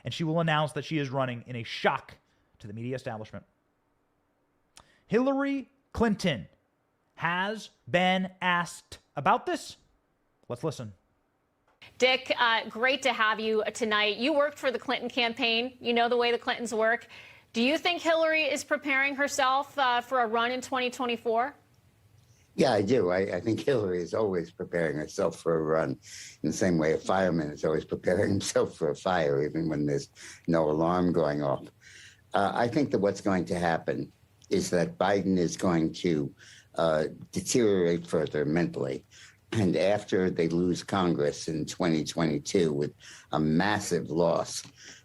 And she will announce that she is running in a shock to the media establishment. Hillary Clinton has been asked about this. Let's listen. Dick, great to have you tonight. You worked for the Clinton campaign. You know the way the Clintons work. Do you think Hillary is preparing herself for a run in 2024? Yeah, I do. I think Hillary is always preparing herself for a run in the same way a fireman is always preparing himself for a fire, even when there's no alarm going off. I think that what's going to happen is that Biden is going to deteriorate further mentally. And after they lose Congress in 2022 with a massive loss,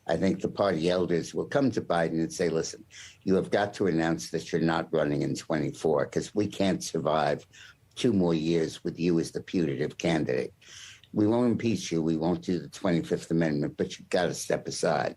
I think the party elders will come to Biden and say, listen, you have got to announce that you're not running in 24 because we can't survive 2 more years with you as the putative candidate. We won't impeach you. We won't do the 25th Amendment, but you've got to step aside.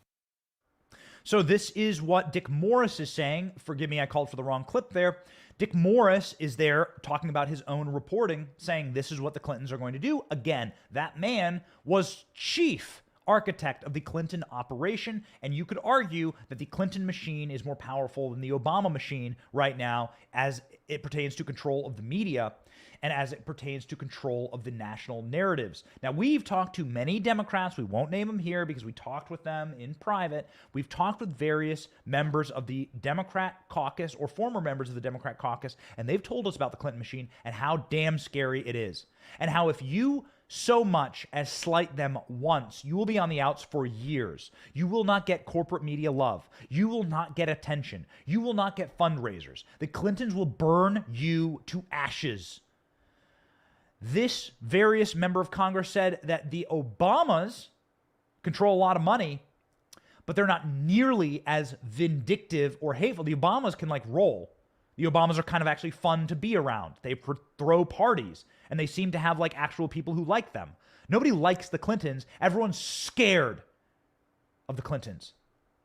So this is what Dick Morris is saying. Forgive me, I called for the wrong clip there. Dick Morris is there talking about his own reporting, saying this is what the Clintons are going to do. Again, that man was chief architect of the Clinton operation, and you could argue that the Clinton machine is more powerful than the Obama machine right now as it pertains to control of the media and as it pertains to control of the national narratives. Now, we've talked to many Democrats. We won't name them here because we talked with them in private. We've talked with various members of the Democrat caucus or former members of the Democrat caucus, and they've told us about the Clinton machine and how damn scary it is. And how if you so much as slight them once, you will be on the outs for years. You will not get corporate media love. You will not get attention. You will not get fundraisers. The Clintons will burn you to ashes. This various member of Congress said that the Obamas control a lot of money, but they're not nearly as vindictive or hateful. The Obamas can roll. The Obamas are kind of actually fun to be around. They throw parties, and they seem to have actual people who like them. Nobody likes the Clintons. Everyone's scared of the Clintons.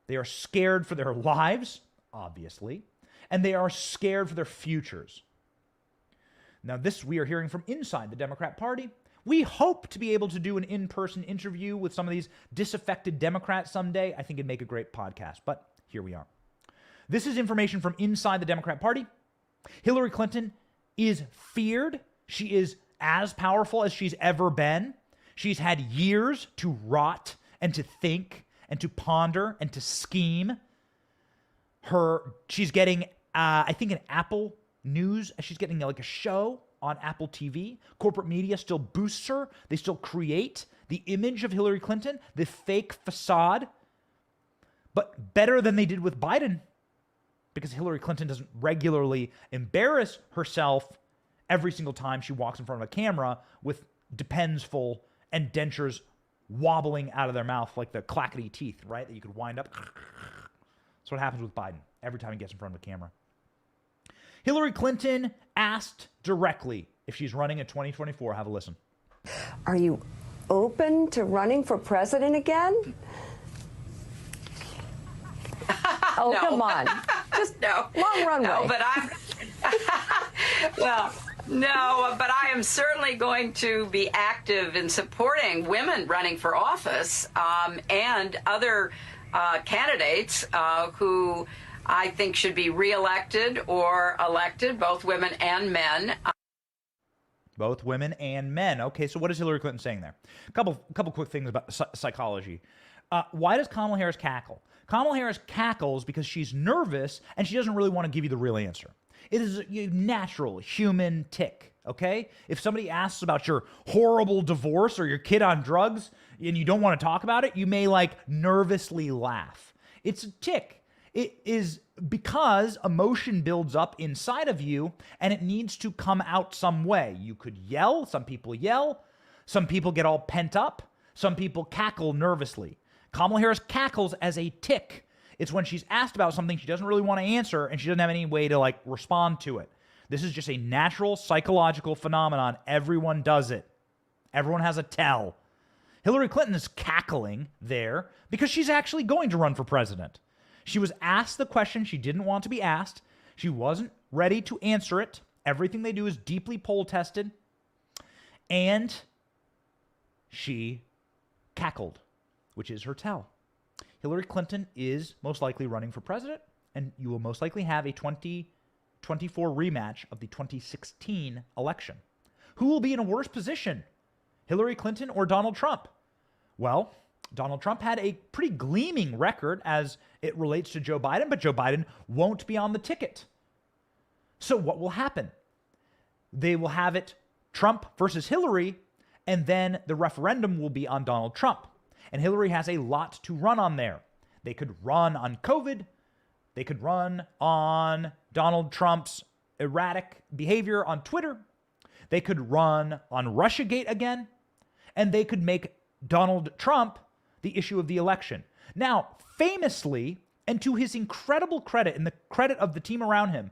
They are scared for their lives, obviously, and they are scared for their futures. Now, this we are hearing from inside the Democrat Party. We hope to be able to do an in-person interview with some of these disaffected Democrats someday. I think it'd make a great podcast, but here we are. This is information from inside the Democrat Party. Hillary Clinton is feared. She is as powerful as she's ever been. She's had years to rot and to think and to ponder and to scheme. She's getting, I think, an Apple News. She's getting a show on Apple TV. Corporate media still boosts her. They still create the image of Hillary Clinton, the fake facade, but better than they did with Biden, because Hillary Clinton doesn't regularly embarrass herself every single time she walks in front of a camera with Depends full and dentures wobbling out of their mouth like the clackety teeth, right? That you could wind up. That's what happens with Biden every time he gets in front of a camera. Hillary Clinton asked directly if she's running in 2024. Have a listen. Are you open to running for president again? Oh, no. Come on. Just no. Long runway. No, but I am certainly going to be active in supporting women running for office and other candidates who I think should be reelected or elected, both women and men. Both women and men. Okay, so what is Hillary Clinton saying there? A couple quick things about psychology. Why does Kamala Harris cackle? Kamala Harris cackles because she's nervous and she doesn't really want to give you the real answer. It is a natural human tick, okay? If somebody asks about your horrible divorce or your kid on drugs and you don't want to talk about it, you may nervously laugh. It's a tick. It is because emotion builds up inside of you and it needs to come out some way. You could yell. Some people yell. Some people get all pent up. Some people cackle nervously. Kamala Harris cackles as a tick. It's when she's asked about something she doesn't really want to answer and she doesn't have any way to respond to it. This is just a natural psychological phenomenon. Everyone does it. Everyone has a tell. Hillary Clinton is cackling there because she's actually going to run for president. She was asked the question she didn't want to be asked. She wasn't ready to answer it. Everything they do is deeply poll tested. And she cackled, which is her tell. Hillary Clinton is most likely running for president, and you will most likely have a 2024 rematch of the 2016 election. Who will be in a worse position, Hillary Clinton or Donald Trump? Well, Donald Trump had a pretty gleaming record as it relates to Joe Biden, but Joe Biden won't be on the ticket. So what will happen? They will have it Trump versus Hillary, and then the referendum will be on Donald Trump. And Hillary has a lot to run on there. They could run on COVID. They could run on Donald Trump's erratic behavior on Twitter. They could run on Russiagate again. And they could make Donald Trump the issue of the election. Now, famously, and to his incredible credit and the credit of the team around him,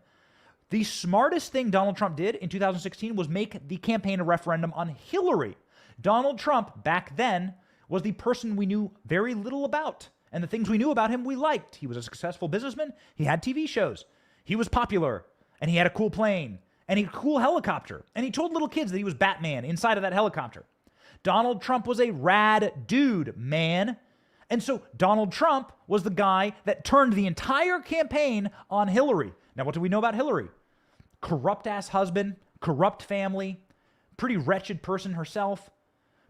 the smartest thing Donald Trump did in 2016 was make the campaign a referendum on Hillary. Donald Trump, back then, was the person we knew very little about. And the things we knew about him, we liked. He was a successful businessman. He had TV shows. He was popular. And he had a cool plane. And he had a cool helicopter. And he told little kids that he was Batman inside of that helicopter. Donald Trump was a rad dude, man. And so Donald Trump was the guy that turned the entire campaign on Hillary. Now, what do we know about Hillary? Corrupt-ass husband, corrupt family, pretty wretched person herself,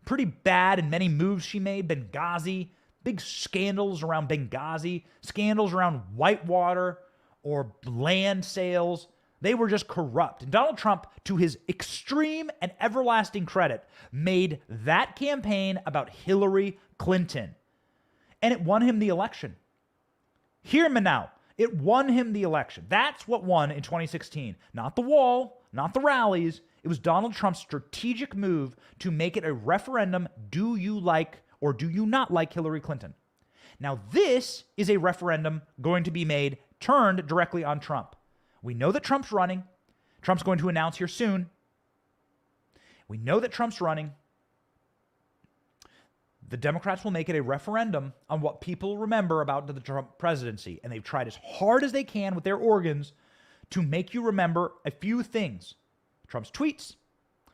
pretty bad in many moves she made. Benghazi, big scandals around Benghazi, scandals around Whitewater or land sales. They were just corrupt. And Donald Trump, to his extreme and everlasting credit, made that campaign about Hillary Clinton. And it won him the election. Hear me now. It won him the election. That's what won in 2016. Not the wall, not the rallies. It was Donald Trump's strategic move to make it a referendum. Do you like or do you not like Hillary Clinton? Now, this is a referendum going to be made turned directly on Trump. We know that Trump's running. Trump's going to announce here soon. We know that Trump's running. The Democrats will make it a referendum on what people remember about the Trump presidency. And they've tried as hard as they can with their organs to make you remember a few things. Trump's tweets,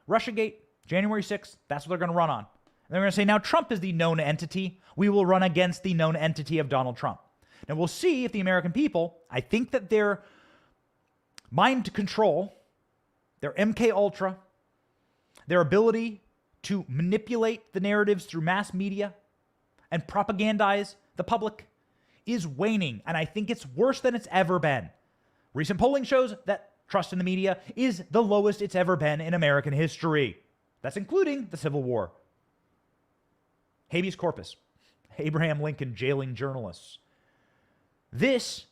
Russiagate, January 6th, that's what they're going to run on. And they're going to say, now Trump is the known entity. We will run against the known entity of Donald Trump. Now we'll see if the American people, I think that their mind control, their MK Ultra, their ability to manipulate the narratives through mass media and propagandize the public is waning. And I think it's worse than it's ever been. Recent polling shows that trust in the media is the lowest it's ever been in American history. That's including the Civil War. Habeas corpus. Abraham Lincoln jailing journalists. This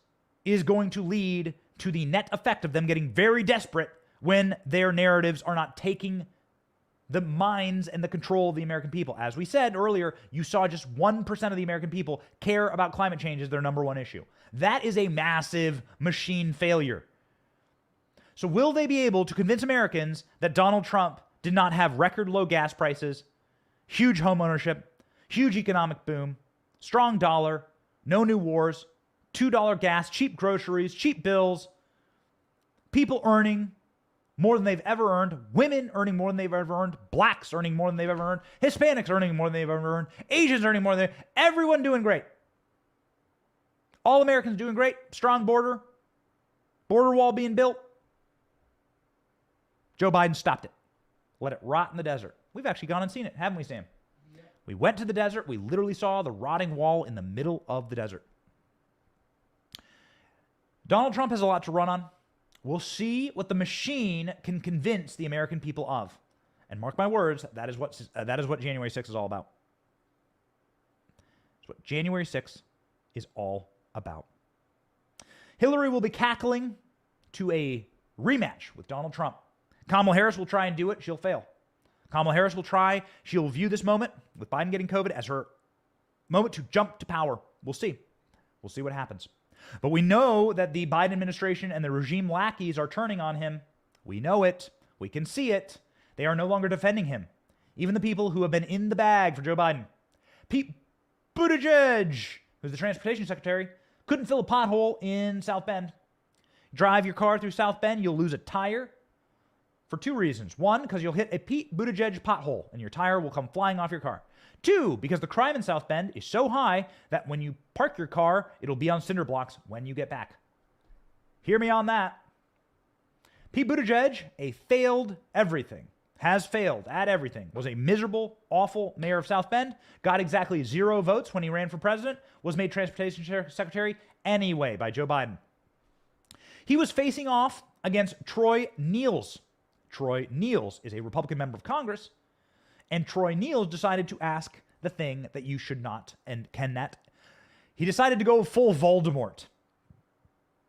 is going to lead to the net effect of them getting very desperate when their narratives are not taking the minds and the control of the American people. As we said earlier, you saw just 1% of the American people care about climate change as their number one issue. That is a massive machine failure. So will they be able to convince Americans that Donald Trump did not have record low gas prices, huge home ownership, huge economic boom, strong dollar, no new wars, $2 gas, cheap groceries, cheap bills, people earning more than they've ever earned, women earning more than they've ever earned, blacks earning more than they've ever earned, Hispanics earning more than they've ever earned, Asians earning more than everyone doing great. All Americans doing great, strong border wall being built. Joe Biden stopped it. Let it rot in the desert. We've actually gone and seen it, haven't we, Sam? Yeah. We went to the desert. We literally saw the rotting wall in the middle of the desert. Donald Trump has a lot to run on. We'll see what the machine can convince the American people of. And mark my words, that is what January 6th is all about. That's what January 6th is all about. Hillary will be cackling to a rematch with Donald Trump. Kamala Harris will try and do it. She'll fail. Kamala Harris will try. She'll view this moment with Biden getting COVID as her moment to jump to power. We'll see. We'll see what happens. But we know that the Biden administration and the regime lackeys are turning on him. We know it. We can see it. They are no longer defending him. Even the people who have been in the bag for Joe Biden. Pete Buttigieg, who's the transportation secretary, couldn't fill a pothole in South Bend. Drive your car through South Bend, you'll lose a tire for two reasons. One, because you'll hit a Pete Buttigieg pothole and your tire will come flying off your car. Two, because the crime in South Bend is so high that when you park your car, it'll be on cinder blocks when you get back. Hear me on that. Pete Buttigieg, a failed everything, has failed at everything, was a miserable, awful mayor of South Bend, got exactly 0 votes when he ran for president, was made transportation secretary anyway by Joe Biden. He was facing off against Troy Nehls. Troy Nehls is a Republican member of Congress. And Troy Nehls decided to ask the thing that you should not and cannot. He decided to go full Voldemort.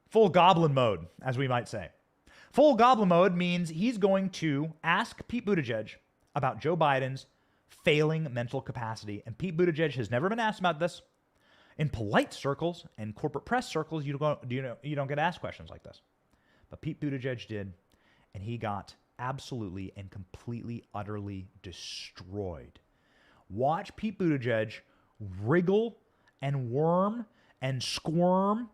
Full goblin mode, as we might say. Full goblin mode means he's going to ask Pete Buttigieg about Joe Biden's failing mental capacity. And Pete Buttigieg has never been asked about this. In polite circles and corporate press circles, you don't get asked questions like this. But Pete Buttigieg did, and he got absolutely and completely, utterly destroyed. Watch Pete Buttigieg wriggle and worm and squirm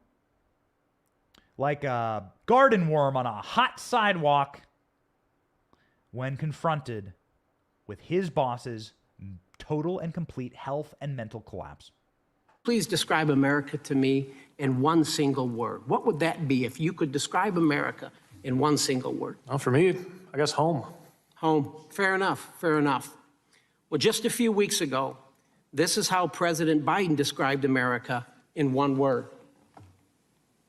like a garden worm on a hot sidewalk when confronted with his boss's total and complete health and mental collapse. Please describe America to me in one single word. What would that be if you could describe America in one single word? Well, for me, I guess home. Home. Fair enough. Fair enough. Well, just a few weeks ago, this is how President Biden described America in one word.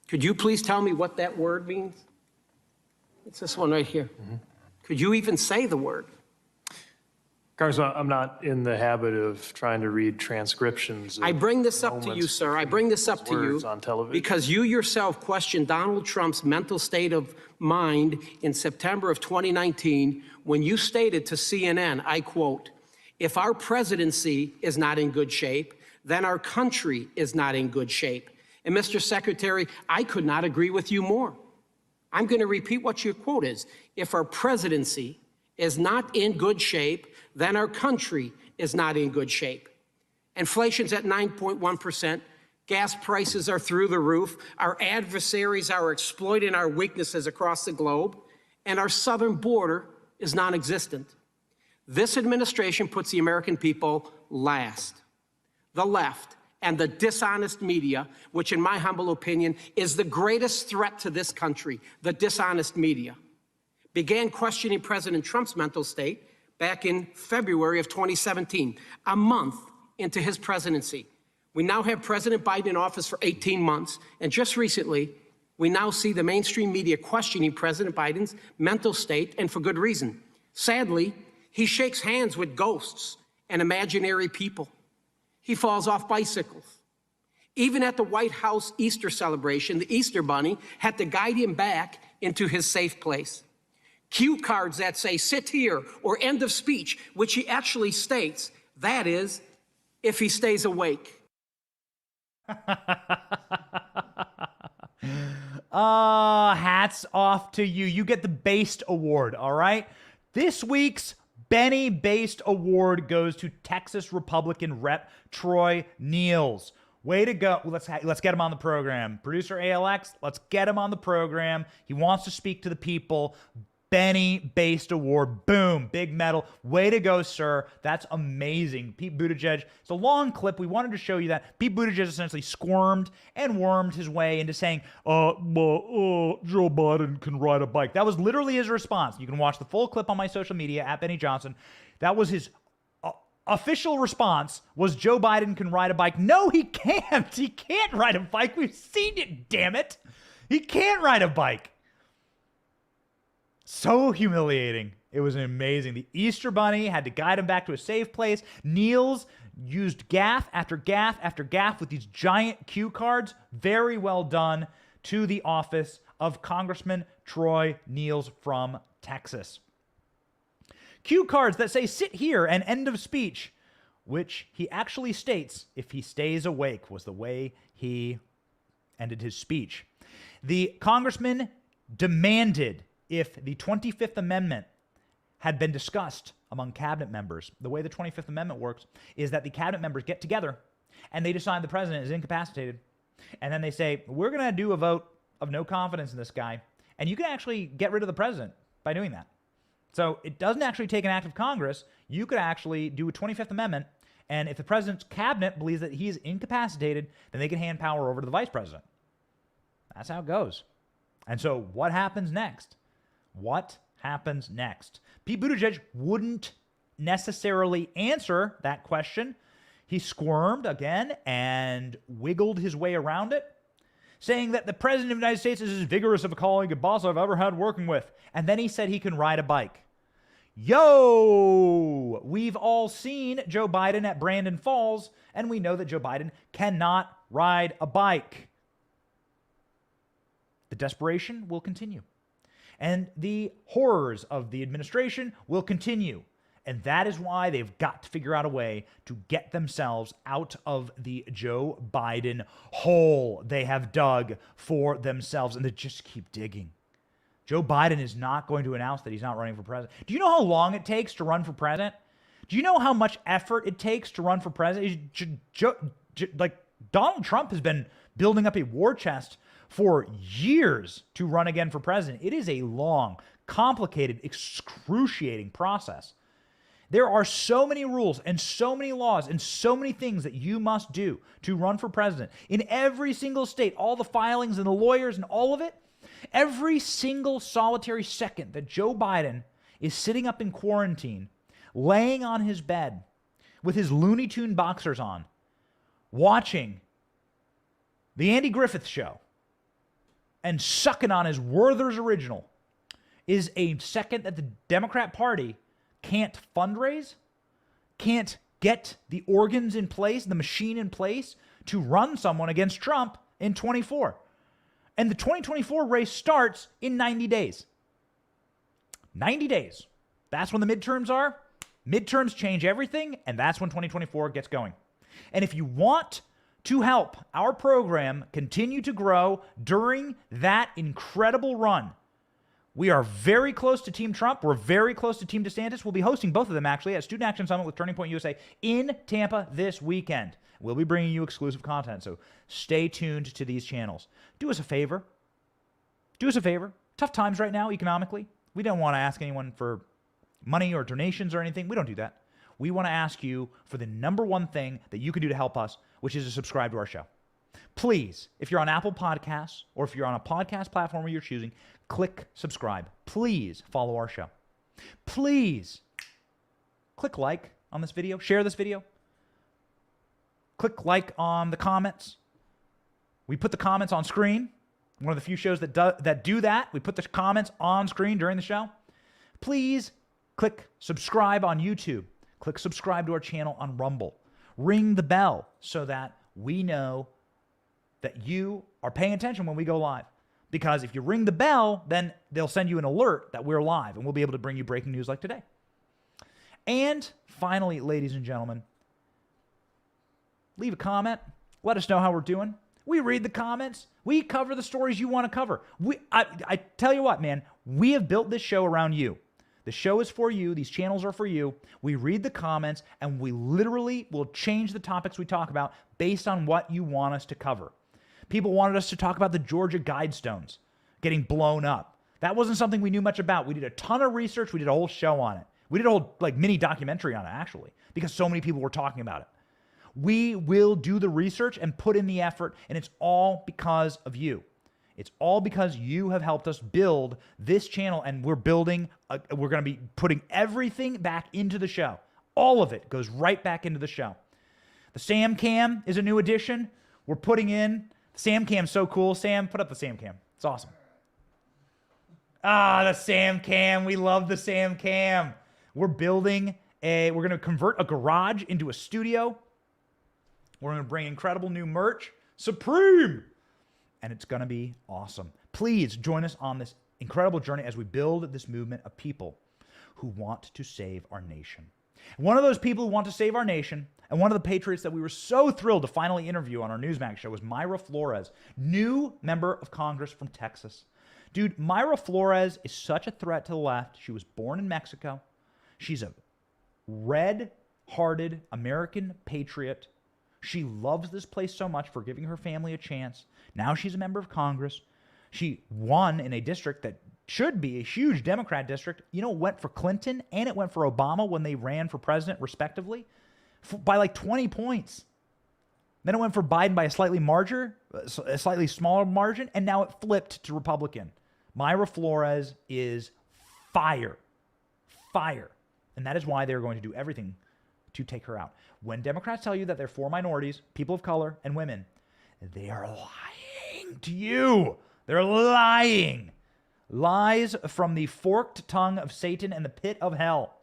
Could you please tell me what that word means? It's this one right here. Could you even say the word? Congressman, I'm not in the habit of trying to read transcriptions. I bring this up to you, sir. I bring this up to you on television because you yourself questioned Donald Trump's mental state of mind in September of 2019 when you stated to CNN, I quote, "If our presidency is not in good shape, then our country is not in good shape." And Mr. Secretary, I could not agree with you more. I'm going to repeat what your quote is. If our presidency is not in good shape, then our country is not in good shape. Inflation's at 9.1%. Gas prices are through the roof. Our adversaries are exploiting our weaknesses across the globe. And our southern border is non-existent. This administration puts the American people last. The left and the dishonest media, which in my humble opinion is the greatest threat to this country, the dishonest media, began questioning President Trump's mental state back in February of 2017, a month into his presidency. We now have President Biden in office for 18 months, and just recently, we now see the mainstream media questioning President Biden's mental state, and for good reason. Sadly, he shakes hands with ghosts and imaginary people. He falls off bicycles. Even at the White House Easter celebration, the Easter Bunny had to guide him back into his safe place. Cue cards that say, "sit here," or "end of speech," which he actually states, that is, if he stays awake. Hats off to you. You get the Based Award, all right? This week's Benny Based Award goes to Texas Republican Rep Troy Nehls. Way to go. Let's get him on the program. Producer ALX, let's get him on the program. He wants to speak to the people. Benny Based Award. Boom. Big medal. Way to go, sir. That's amazing. Pete Buttigieg. It's a long clip. We wanted to show you that. Pete Buttigieg essentially squirmed and wormed his way into saying, Joe Biden can ride a bike. That was literally his response. You can watch the full clip on my social media at Benny Johnson. That was his official response was Joe Biden can ride a bike. No, he can't. He can't ride a bike. We've seen it, damn it. He can't ride a bike. So humiliating. It was amazing. The Easter Bunny had to guide him back to a safe place. Nehls used gaffe after gaffe after gaffe with these giant cue cards. Very well done to the office of Congressman Troy Nehls from Texas. Cue cards that say "sit here" and "end of speech," which he actually states if he stays awake, was the way he ended his speech. The congressman demanded if the 25th Amendment had been discussed among cabinet members. The way the 25th Amendment works is that the cabinet members get together and they decide the president is incapacitated. And then they say, we're going to do a vote of no confidence in this guy. And you can actually get rid of the president by doing that. So it doesn't actually take an act of Congress. You could actually do a 25th Amendment. And if the president's cabinet believes that he is incapacitated, then they can hand power over to the vice president. That's how it goes. And so what happens next? What happens next? Pete Buttigieg wouldn't necessarily answer that question. He squirmed again and wiggled his way around it, saying that the president of the United States is as vigorous of a colleague and boss I've ever had working with. And then he said he can ride a bike. Yo! We've all seen Joe Biden at Brandon Falls, and we know that Joe Biden cannot ride a bike. The desperation will continue. And the horrors of the administration will continue. And that is why they've got to figure out a way to get themselves out of the Joe Biden hole they have dug for themselves. And they just keep digging. Joe Biden is not going to announce that he's not running for president. Do you know how long it takes to run for president? Do you know how much effort it takes to run for president? Donald Trump has been building up a war chest for years to run again for president. It is a long, complicated, excruciating process. There are so many rules and so many laws and so many things that you must do to run for president. In every single state, all the filings and the lawyers and all of it, every single solitary second that Joe Biden is sitting up in quarantine, laying on his bed with his Looney Tune boxers on, watching the Andy Griffith Show and sucking on his Werther's Original, is a second that the Democrat Party can't fundraise, can't get the organs in place, the machine in place to run someone against Trump in 24. And the 2024 race starts in 90 days. 90 days. That's when the midterms are. Midterms change everything, and that's when 2024 gets going. And if you want to help our program continue to grow during that incredible run, we are very close to Team Trump. We're very close to Team DeSantis. We'll be hosting both of them, actually, at Student Action Summit with Turning Point USA in Tampa this weekend. We'll be bringing you exclusive content, so stay tuned to these channels. Do us a favor. Do us a favor. Tough times right now economically. We don't want to ask anyone for money or donations or anything. We don't do that. We want to ask you for the number one thing that you can do to help us, which is to subscribe to our show. Please, if you're on Apple Podcasts or if you're on a podcast platform where you're choosing, click subscribe. Please follow our show. Please click like on this video. Share this video. Click like on the comments. We put the comments on screen. One of the few shows that do that. We put the comments on screen during the show. Please click subscribe on YouTube. Click subscribe to our channel on Rumble. Ring the bell so that we know that you are paying attention when we go live. Because if you ring the bell, then they'll send you an alert that we're live, and we'll be able to bring you breaking news like today. And finally, ladies and gentlemen, leave a comment. Let us know how we're doing. We read the comments. We cover the stories you want to cover. I tell you what, man, we have built this show around you. The show is for you. These channels are for you. We read the comments, and we literally will change the topics we talk about based on what you want us to cover. People wanted us to talk about the Georgia Guidestones getting blown up. That wasn't something we knew much about. We did a ton of research. We did a whole show on it. We did a whole mini documentary on it, actually, because so many people were talking about it. We will do the research and put in the effort, and it's all because of you. It's all because you have helped us build this channel, and we're going to be putting everything back into the show. All of it goes right back into the show. The Sam Cam is a new addition. We're putting in. The Sam Cam's so cool. Sam, put up the Sam Cam. It's awesome. Ah, the Sam Cam. We love the Sam Cam. We're going to convert a garage into a studio. We're going to bring incredible new merch. Supreme! And it's going to be awesome. Please join us on this incredible journey as we build this movement of people who want to save our nation. One of those people who want to save our nation, and one of the patriots that we were so thrilled to finally interview on our Newsmax show, was Myra Flores, new member of Congress from Texas. Dude, Myra Flores is such a threat to the left. She was born in Mexico. She's a red-hearted American patriot. She loves this place so much for giving her family a chance. Now she's a member of Congress. She won in a district that should be a huge Democrat district. You know, it went for Clinton and it went for Obama when they ran for president, respectively, by like 20 points. Then it went for Biden by a slightly smaller margin, and now it flipped to Republican. Myra Flores is fire. Fire. And that is why they're going to do everything to take her out. When Democrats tell you that they're for minorities, people of color, and women, they are lying to you. They're lying. Lies from the forked tongue of Satan and the pit of hell.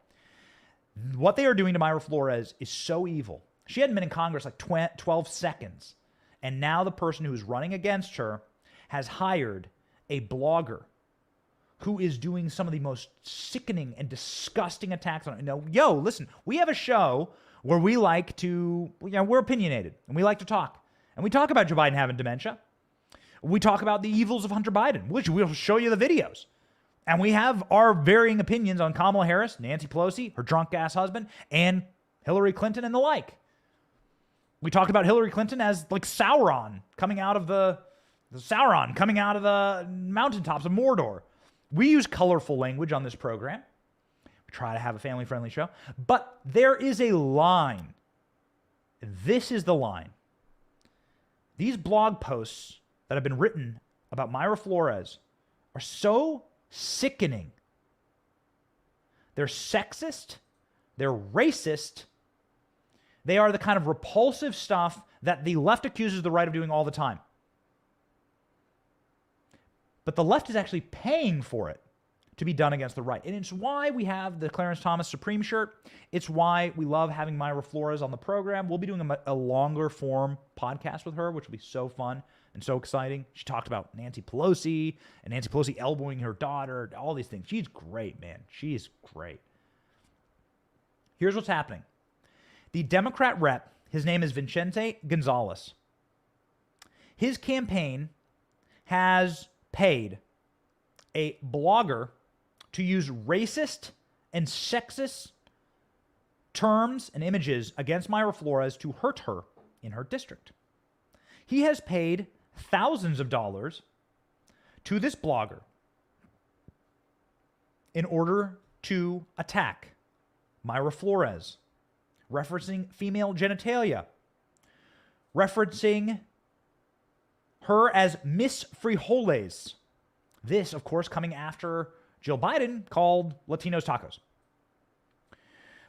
What they are doing to Myra Flores is so evil. She hadn't been in Congress like 12 seconds. And now the person who's running against her has hired a blogger who is doing some of the most sickening and disgusting attacks on it. Yo, listen, we have a show where we like to, we're opinionated, and we like to talk. And we talk about Joe Biden having dementia. We talk about the evils of Hunter Biden, which we'll show you the videos. And we have our varying opinions on Kamala Harris, Nancy Pelosi, her drunk-ass husband, and Hillary Clinton and the like. We talked about Hillary Clinton as like Sauron coming out of the mountaintops of Mordor. We use colorful language on this program. We try to have a family-friendly show. But there is a line. This is the line. These blog posts that have been written about Myra Flores are so sickening. They're sexist. They're racist. They are the kind of repulsive stuff that the left accuses the right of doing all the time. But the left is actually paying for it to be done against the right. And it's why we have the Clarence Thomas Supreme shirt. It's why we love having Myra Flores on the program. We'll be doing a longer form podcast with her, which will be so fun and so exciting. She talked about Nancy Pelosi and Nancy Pelosi elbowing her daughter, all these things. She's great, man. She's great. Here's what's happening. The Democrat rep, his name is Vicente Gonzalez. His campaign has paid a blogger to use racist and sexist terms and images against Myra Flores to hurt her in her district. He has paid thousands of dollars to this blogger in order to attack Myra Flores, referencing female genitalia, referencing her as Miss Frijoles. This, of course, coming after Jill Biden called Latinos tacos.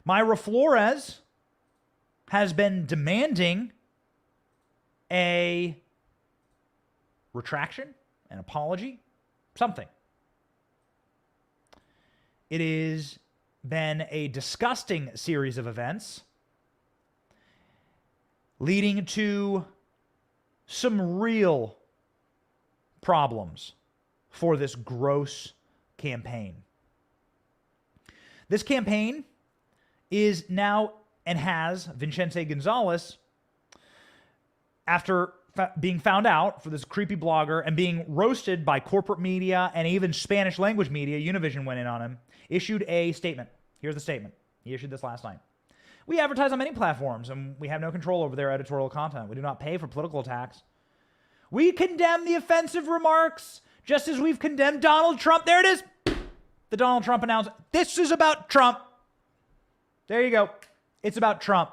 Myra Flores has been demanding a retraction, an apology, something. It has been a disgusting series of events leading to some real problems for this gross campaign. This campaign is now and has Vicente Gonzalez, after being found out for this creepy blogger and being roasted by corporate media and even Spanish language media, Univision went in on him, issued a statement. Here's the statement. He issued this last night. We advertise on many platforms and we have no control over their editorial content. We do not pay for political attacks. We condemn the offensive remarks just as we've condemned Donald Trump. There it is. The Donald Trump announcement. This is about Trump. There you go. It's about Trump.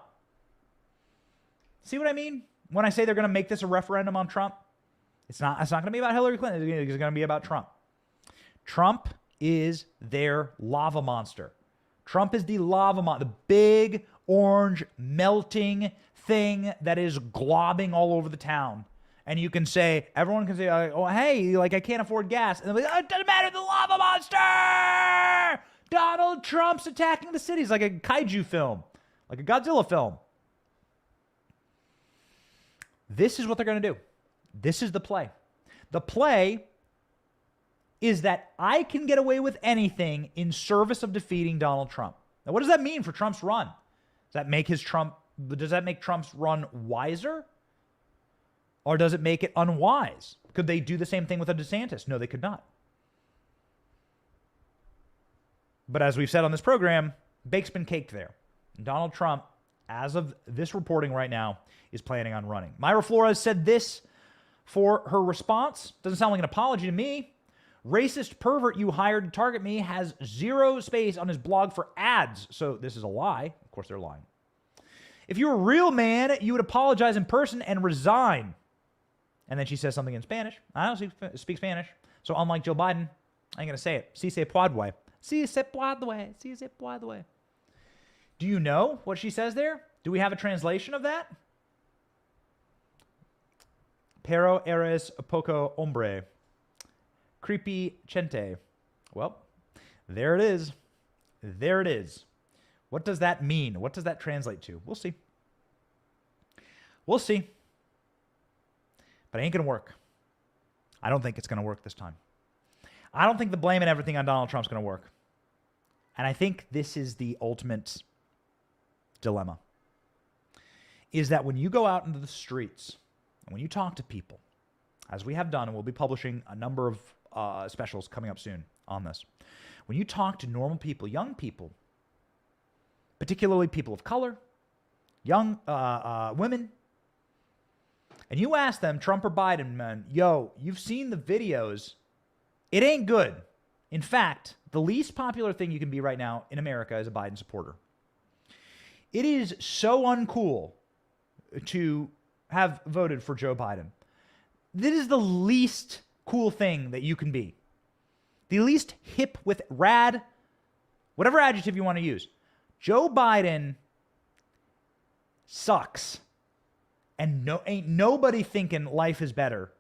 See what I mean? When I say they're going to make this a referendum on Trump, it's not going to be about Hillary Clinton. It's going to be about Trump. Trump is their lava monster. Trump is the lava monster, the big orange melting thing that is globbing all over the town. And you can say, everyone can say, oh, hey, like I can't afford gas. And they'll be like, oh, it doesn't matter, the lava monster! Donald Trump's attacking the cities like a kaiju film, like a Godzilla film. This is what they're going to do. This is the play. The play is that I can get away with anything in service of defeating Donald Trump. Now, what does that mean for Trump's run? Does that make Trump's run wiser? Or does it make it unwise? Could they do the same thing with a DeSantis? No, they could not. But as we've said on this program, bake's been caked there. And Donald Trump, as of this reporting right now, is planning on running. Myra Flores said this for her response. Doesn't sound like an apology to me. Racist pervert you hired to target me has zero space on his blog for ads. So this is a lie. Of course, they're lying. If you were a real man, you would apologize in person and resign. And then she says something in Spanish. I don't speak Spanish. So unlike Joe Biden, I ain't going to say it. Si se puede. Si se puede. Si se puede. Do you know what she says there? Do we have a translation of that? Pero eres poco hombre. Creepy chente. Well, there it is. There it is. What does that mean? What does that translate to? We'll see. We'll see. But it ain't going to work. I don't think it's going to work this time. I don't think the blame and everything on Donald Trump's going to work. And I think this is the ultimate dilemma. Is that when you go out into the streets and when you talk to people, as we have done, and we'll be publishing a number of specials coming up soon on this. When you talk to normal people, young people, particularly people of color, young women, and you ask them, Trump or Biden, man, yo, you've seen the videos. It ain't good. In fact, the least popular thing you can be right now in America is a Biden supporter. It is so uncool to have voted for Joe Biden. This is the least cool thing that you can be. The least hip with rad, whatever adjective you want to use. Joe Biden sucks. And ain't nobody thinking life is better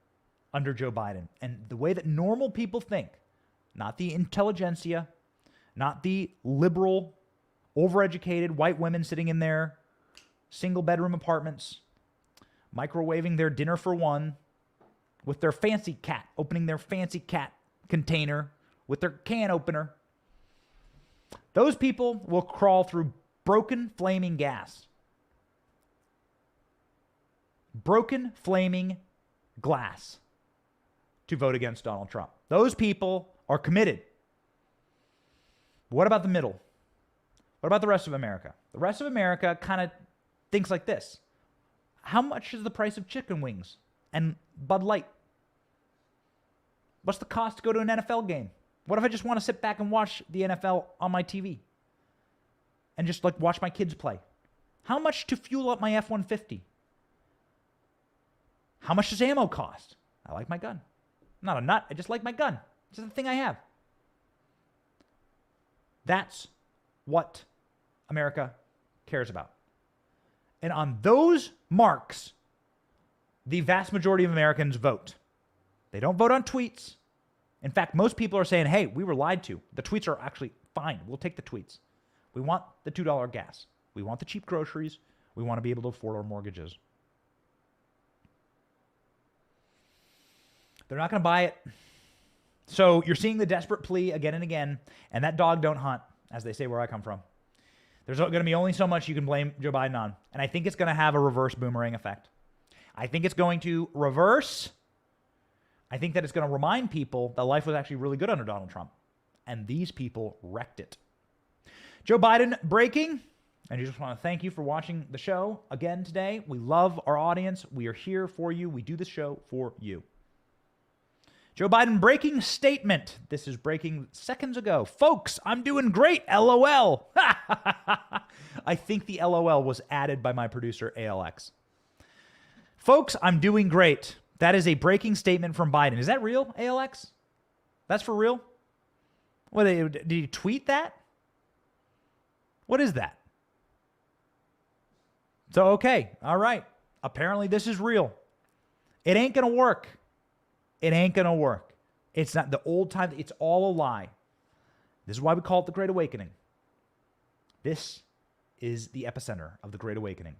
under Joe Biden. And the way that normal people think, not the intelligentsia, not the liberal, overeducated white women sitting in their single bedroom apartments, microwaving their dinner for one with their fancy cat, opening their fancy cat container with their can opener. Those people will crawl through broken flaming gas. Broken flaming glass to vote against Donald Trump. Those people are committed. What about the middle? What about the rest of America? The rest of America kind of thinks like this. How much is the price of chicken wings and Bud Light? What's the cost to go to an NFL game? What if I just want to sit back and watch the NFL on my TV and just like watch my kids play? How much to fuel up my F-150? How much does ammo cost? I like my gun. I'm not a nut. I just like my gun. It's just the thing I have. That's what America cares about. And on those marks, the vast majority of Americans vote. They don't vote on tweets. In fact, most people are saying, hey, we were lied to. The tweets are actually fine. We'll take the tweets. We want the $2 gas. We want the cheap groceries. We want to be able to afford our mortgages. They're not going to buy it. So you're seeing the desperate plea again and again, and that dog don't hunt, as they say where I come from. There's going to be only so much you can blame Joe Biden on, and I think it's going to have a reverse boomerang effect. I think it's going to reverse. I think that it's going to remind people that life was actually really good under Donald Trump, and these people wrecked it. Joe Biden breaking, and I just want to thank you for watching the show again today. We love our audience. We are here for you. We do this show for you. Joe Biden breaking statement. This is breaking seconds ago. Folks, I'm doing great. LOL. I think the LOL was added by my producer, ALX. Folks, I'm doing great. That is a breaking statement from Biden. Is that real, ALX? That's for real? What, did he tweet that? What is that? So, okay. All right. Apparently this is real. It ain't going to work. It ain't going to work. It's not the old time. It's all a lie. This is why we call it the Great Awakening. This is the epicenter of the Great Awakening.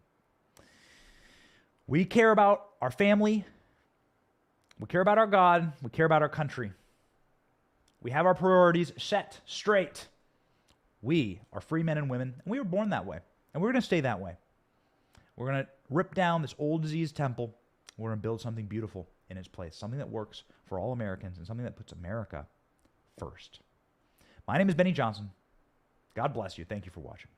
We care about our family. We care about our God. We care about our country. We have our priorities set straight. We are free men and women, and we were born that way. And we're going to stay that way. We're going to rip down this old diseased temple. We're going to build something beautiful in its place, something that works for all Americans and something that puts America first. My name is Benny Johnson. God bless you. Thank you for watching.